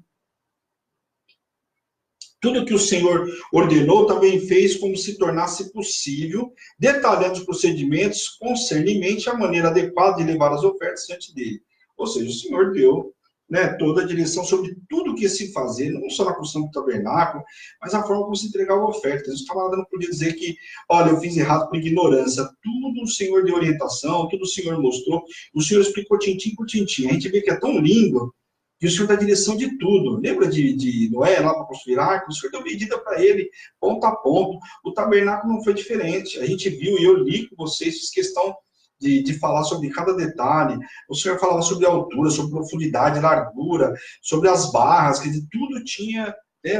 Speaker 1: Tudo que o Senhor ordenou também fez como se tornasse possível, detalhando os procedimentos concernente à maneira adequada de levar as ofertas diante dele. Ou seja, o Senhor deu, né, toda a direção sobre tudo o que se fazer, não só na construção do tabernáculo, mas a forma como se entregava a oferta. Os camaradas não podiam dizer que, olha, eu fiz errado por ignorância. Tudo o Senhor deu orientação, tudo o Senhor mostrou, o Senhor explicou tintim por tintim. A gente vê que é tão lindo que o Senhor dá direção de tudo. Lembra de Noé lá para construir arca? O Senhor deu medida para ele, ponto a ponto. O tabernáculo não foi diferente. A gente viu, e eu li com vocês, fiz questão de falar sobre cada detalhe. O Senhor falava sobre a altura, sobre profundidade, largura, sobre as barras, quer dizer, tudo tinha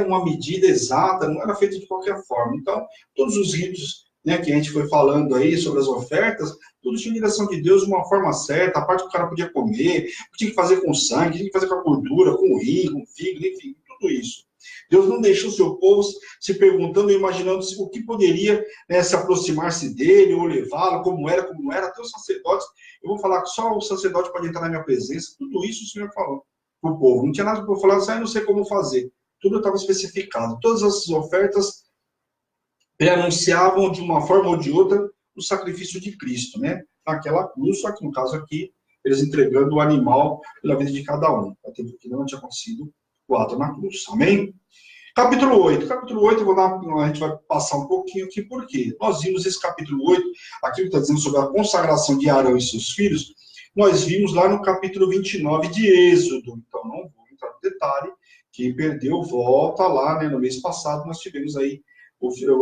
Speaker 1: uma medida exata, não era feito de qualquer forma. Então, todos os ritos, né, que a gente foi falando aí sobre as ofertas, tudo tinha direção de Deus de uma forma certa, a parte que o cara podia comer, tinha que fazer com sangue, tinha que fazer com a gordura, com o rim, com o fígado, enfim, tudo isso. Deus não deixou o seu povo se perguntando e imaginando o que poderia, né, se aproximar-se dele ou levá-lo, como era, como não era. Até os sacerdotes, eu vou falar que só o sacerdote pode entrar na minha presença. Tudo isso o Senhor falou para o povo. Não tinha nada para eu falar, eu não sei como fazer. Tudo estava especificado. Todas as ofertas preanunciavam de uma forma ou de outra o sacrifício de Cristo, né? Naquela cruz, só que no caso aqui, eles entregando o animal pela vida de cada um. Até porque não tinha acontecido o ato na cruz. Amém? Capítulo 8. Capítulo 8, a gente vai passar um pouquinho aqui, porque nós vimos esse capítulo 8, aquilo que está dizendo sobre a consagração de Arão e seus filhos, nós vimos lá no capítulo 29 de Êxodo. Então, não vou entrar no detalhe. Quem perdeu, volta lá, né? No mês passado, nós tivemos aí,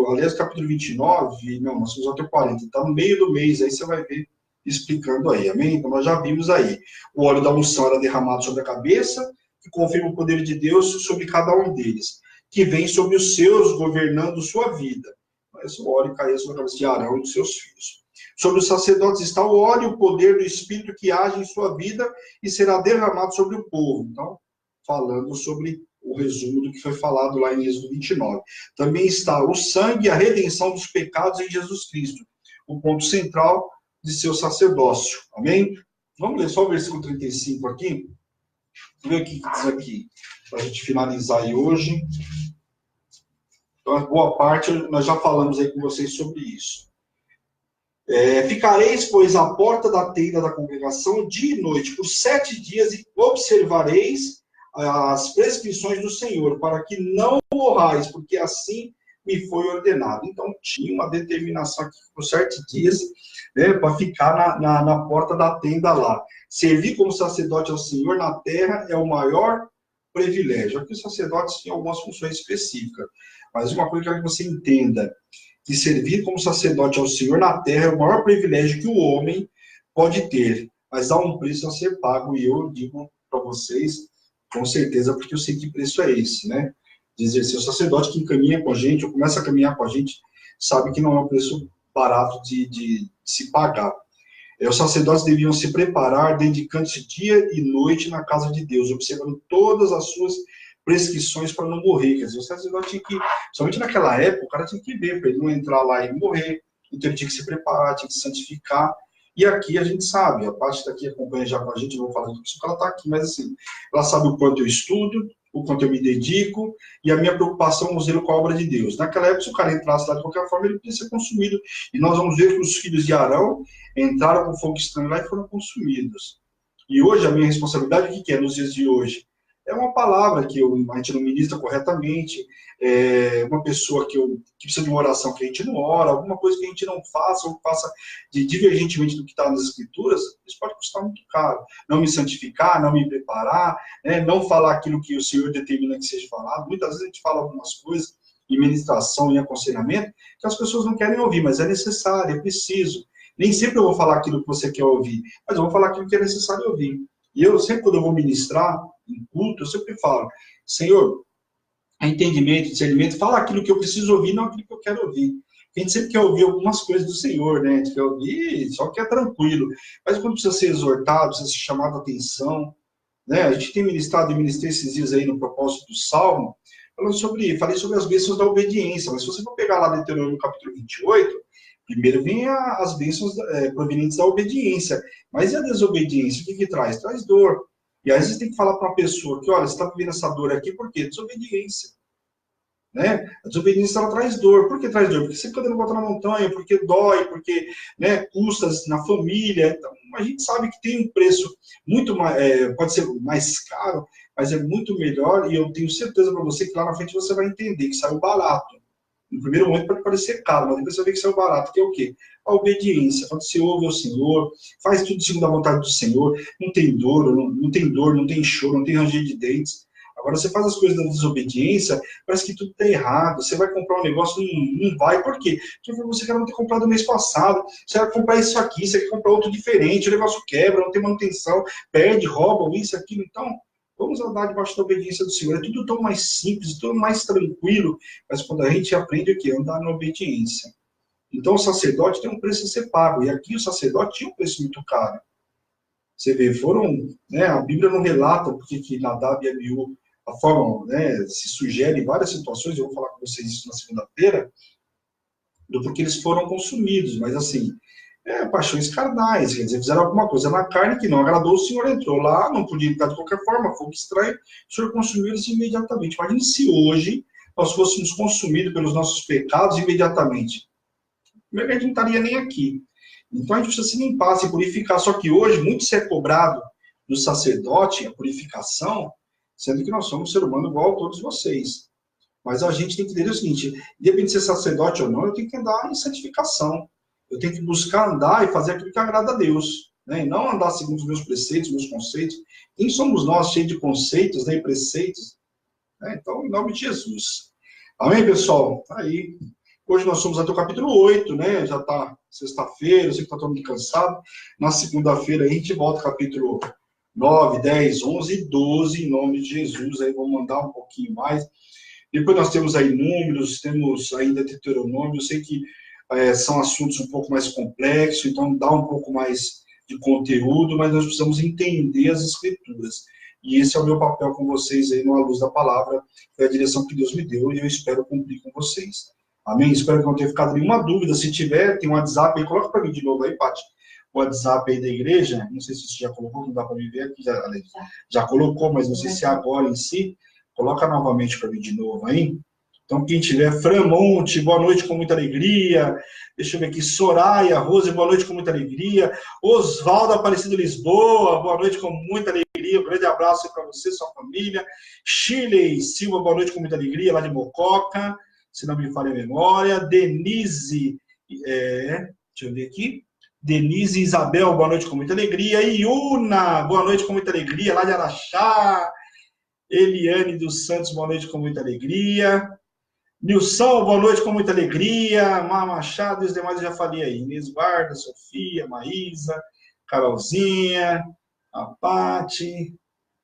Speaker 1: aliás, capítulo 29, não, nós vamos até o 40, está no meio do mês, aí você vai ver explicando aí, amém? Então, nós já vimos aí. O óleo da unção era derramado sobre a cabeça, que confirma o poder de Deus sobre cada um deles, que vem sobre os seus, governando sua vida. Mas o óleo caía sobre a cabeça de Arão e dos seus filhos. Sobre os sacerdotes está o óleo, o poder do Espírito que age em sua vida e será derramado sobre o povo. Então, falando sobre o resumo do que foi falado lá em Êxodo 29. Também está o sangue e a redenção dos pecados em Jesus Cristo, o ponto central de seu sacerdócio. Amém? Vamos ler só o versículo 35 aqui. Vamos ver o que diz aqui, para a gente finalizar aí hoje. Então, a boa parte, nós já falamos aí com vocês sobre isso. Ficareis, pois, à porta da tenda da congregação dia e noite, por 7 dias, e observareis as prescrições do Senhor, para que não morrais, porque assim me foi ordenado. Então, tinha uma determinação aqui por 7 dias, né, para ficar na porta da tenda lá. Servir como sacerdote ao Senhor na terra é o maior privilégio. Aqui os sacerdotes tinham algumas funções específicas, mas uma coisa que eu quero que você entenda, que servir como sacerdote ao Senhor na terra é o maior privilégio que o homem pode ter, mas há um preço a ser pago, e eu digo para vocês, com certeza, porque eu sei que preço é esse, né? De exercer o sacerdote que caminha com a gente, ou começa a caminhar com a gente, sabe que não é um preço barato de se pagar. Os sacerdotes deviam se preparar, dedicando-se dia e noite na casa de Deus, observando todas as suas prescrições para não morrer. Quer dizer, o sacerdote tinha que, somente naquela época, o cara tinha que ver, para ele não entrar lá e morrer. Então ele tinha que se preparar, tinha que se santificar. E aqui a gente sabe, a parte daqui acompanha já com a gente, não vou falar disso, ela está aqui, mas assim, ela sabe o quanto eu estudo, o quanto eu me dedico, e a minha preocupação, o zelo com a obra de Deus. Naquela época, se o cara entrasse lá de qualquer forma, ele podia ser consumido. E nós vamos ver que os filhos de Arão entraram com fogo estranho lá e foram consumidos. E hoje, a minha responsabilidade, o que é nos dias de hoje? É uma palavra que a gente não ministra corretamente, uma pessoa que precisa de uma oração que a gente não ora, alguma coisa que a gente não faça, ou faça divergentemente do que está nas Escrituras, isso pode custar muito caro. Não me santificar, não me preparar, né, não falar aquilo que o Senhor determina que seja falado. Muitas vezes a gente fala algumas coisas em ministração, em aconselhamento, que as pessoas não querem ouvir, mas é necessário, é preciso. Nem sempre eu vou falar aquilo que você quer ouvir, mas eu vou falar aquilo que é necessário ouvir. E eu sempre, quando eu vou ministrar em culto, eu sempre falo, Senhor, entendimento, discernimento, fala aquilo que eu preciso ouvir, não aquilo que eu quero ouvir. A gente sempre quer ouvir algumas coisas do Senhor, né? A gente quer ouvir, só que é tranquilo. Mas quando precisa ser exortado, precisa ser chamado a atenção, né? A gente tem ministrado e ministrei esses dias aí no propósito do Salmo, falei sobre as bênçãos da obediência. Mas se você for pegar lá no Deuteronômio capítulo 28, Primeiro vem as bênçãos provenientes da obediência. Mas e a desobediência? O que traz? Traz dor. E aí você tem que falar para uma pessoa que, olha, você está vivendo essa dor aqui, por quê? Desobediência. Né? A desobediência ela traz dor. Por que traz dor? Porque você fica dando volta na montanha, porque dói, porque, né, custa na família. Então, a gente sabe que tem um preço muito mais, pode ser mais caro, mas é muito melhor, e eu tenho certeza para você que lá na frente você vai entender que saiu barato. No primeiro momento pode parecer caro, mas depois você vai ver que saiu barato, que é o quê? A obediência. Quando você ouve ao Senhor, faz tudo segundo a vontade do Senhor, não tem dor, não tem choro, não tem ranger de dentes. Agora, você faz as coisas da desobediência, parece que tudo está errado. Você vai comprar um negócio, não vai. Por quê? Porque você quer não ter comprado no mês passado. Você vai comprar isso aqui, você quer comprar outro diferente, o negócio quebra, não tem manutenção, perde, rouba, isso, aquilo. Então, vamos andar debaixo da obediência do Senhor. É tudo tão mais simples, tudo mais tranquilo, mas quando a gente aprende o quê? Andar na obediência. Então, o sacerdote tem um preço a ser pago. E aqui o sacerdote tinha um preço muito caro. Você vê, né, a Bíblia não relata porque que Nadab e Abiú, a forma, né, se sugere em várias situações, eu vou falar com vocês isso na segunda-feira, do porquê eles foram consumidos, mas assim, paixões carnais, quer dizer, fizeram alguma coisa na carne que não agradou, o Senhor entrou lá, não podia entrar de qualquer forma, fogo estranho, o Senhor consumiu eles imediatamente. Imagine se hoje nós fôssemos consumidos pelos nossos pecados imediatamente. Primeiro, a gente não estaria nem aqui. Então a gente precisa se limpar, se purificar. Só que hoje, muito se é cobrado do sacerdote, a purificação, sendo que nós somos ser humano igual a todos vocês. Mas a gente tem que entender o seguinte, independente de ser sacerdote ou não, eu tenho que andar em santificação. Eu tenho que buscar andar e fazer aquilo que agrada a Deus. Né? E não andar segundo os meus preceitos, meus conceitos. Quem somos nós, cheios de conceitos, né, e preceitos? Então, em nome de Jesus. Amém, pessoal? Tá aí. Hoje nós somos até o capítulo 8, né? Já está sexta-feira, eu sei que está todo mundo cansado. Na segunda-feira a gente volta ao capítulo 9, 10, 11 e 12, em nome de Jesus. Aí vamos mandar um pouquinho mais. Depois nós temos aí Números, temos ainda Deuteronômio. Eu sei que são assuntos um pouco mais complexos, então dá um pouco mais de conteúdo, mas nós precisamos entender as Escrituras. E esse é o meu papel com vocês aí, na luz da palavra, é a direção que Deus me deu, e eu espero cumprir com vocês. Amém? Espero que não tenha ficado nenhuma dúvida. Se tiver, tem um WhatsApp aí. Coloca para mim de novo aí, Paty. O WhatsApp aí da igreja. Não sei se você já colocou, não dá para me ver aqui. Já colocou, mas não sei se é agora em si. Coloca novamente para mim de novo aí. Então, quem tiver, Framonte, boa noite com muita alegria. Deixa eu ver aqui, Soraya, Rose, boa noite com muita alegria. Osvaldo Aparecido Lisboa, boa noite com muita alegria. Um grande abraço aí para você, sua família. Shirley Silva, boa noite com muita alegria, lá de Mococa. Se não me falha a memória, Denise, deixa eu ver aqui, Denise Isabel, boa noite com muita alegria, Iuna, boa noite com muita alegria, lá de Araxá, Eliane dos Santos, boa noite com muita alegria, Nilson, boa noite com muita alegria, Mar Machado e os demais eu já falei aí, Inês Guarda, Sofia, Maísa, Carolzinha, a Pati,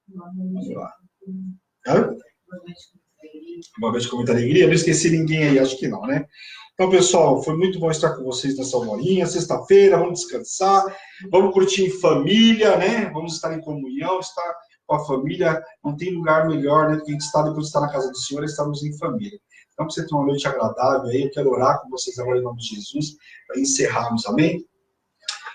Speaker 1: vamos lá. Hã? Boa noite com muita alegria. Eu não esqueci ninguém aí, acho que não, né? Então, pessoal, foi muito bom estar com vocês nessa horinha. Sexta-feira, vamos descansar, vamos curtir em família, né? Vamos estar em comunhão, estar com a família. Não tem lugar melhor, né, do que a gente estar depois de estar na casa do Senhor, estarmos em família. Então, para você ter uma noite agradável aí, eu quero orar com vocês agora em nome de Jesus, para encerrarmos, amém?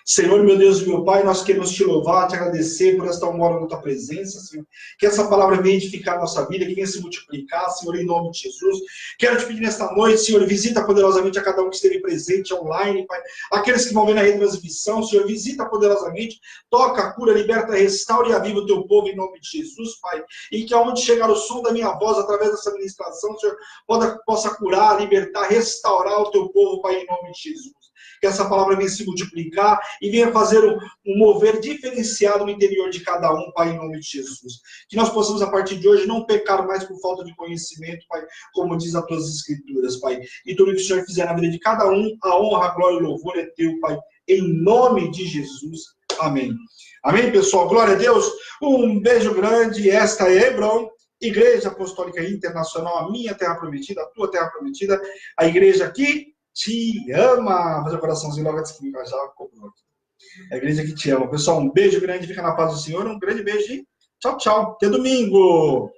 Speaker 1: Senhor, meu Deus e meu Pai, nós queremos te louvar, te agradecer por esta hora na tua presença, Senhor. Que essa palavra venha edificar a nossa vida, que venha se multiplicar, Senhor, em nome de Jesus. Quero te pedir nesta noite, Senhor, visita poderosamente a cada um que esteve presente online, Pai. Aqueles que vão ver na retransmissão, Senhor, visita poderosamente, toca, cura, liberta, restaura e aviva o teu povo em nome de Jesus, Pai. E que aonde chegar o som da minha voz, através dessa ministração, Senhor, possa curar, libertar, restaurar o teu povo, Pai, em nome de Jesus. Que essa palavra venha se multiplicar e venha fazer um mover diferenciado no interior de cada um, Pai, em nome de Jesus. Que nós possamos, a partir de hoje, não pecar mais por falta de conhecimento, Pai, como diz as tuas escrituras, Pai. E tudo que o Senhor fizer na vida de cada um, a honra, a glória e o louvor é teu, Pai, em nome de Jesus. Amém. Amém, pessoal? Glória a Deus. Um beijo grande. Esta é Hebron, Igreja Apostólica Internacional, a minha terra prometida, a tua terra prometida, a igreja que te ama. Fazer o coraçãozinho logo antes que me já cobrou aqui. É a igreja que te ama. Pessoal, um beijo grande. Fica na paz do Senhor. Um grande beijo e tchau, tchau. Até domingo.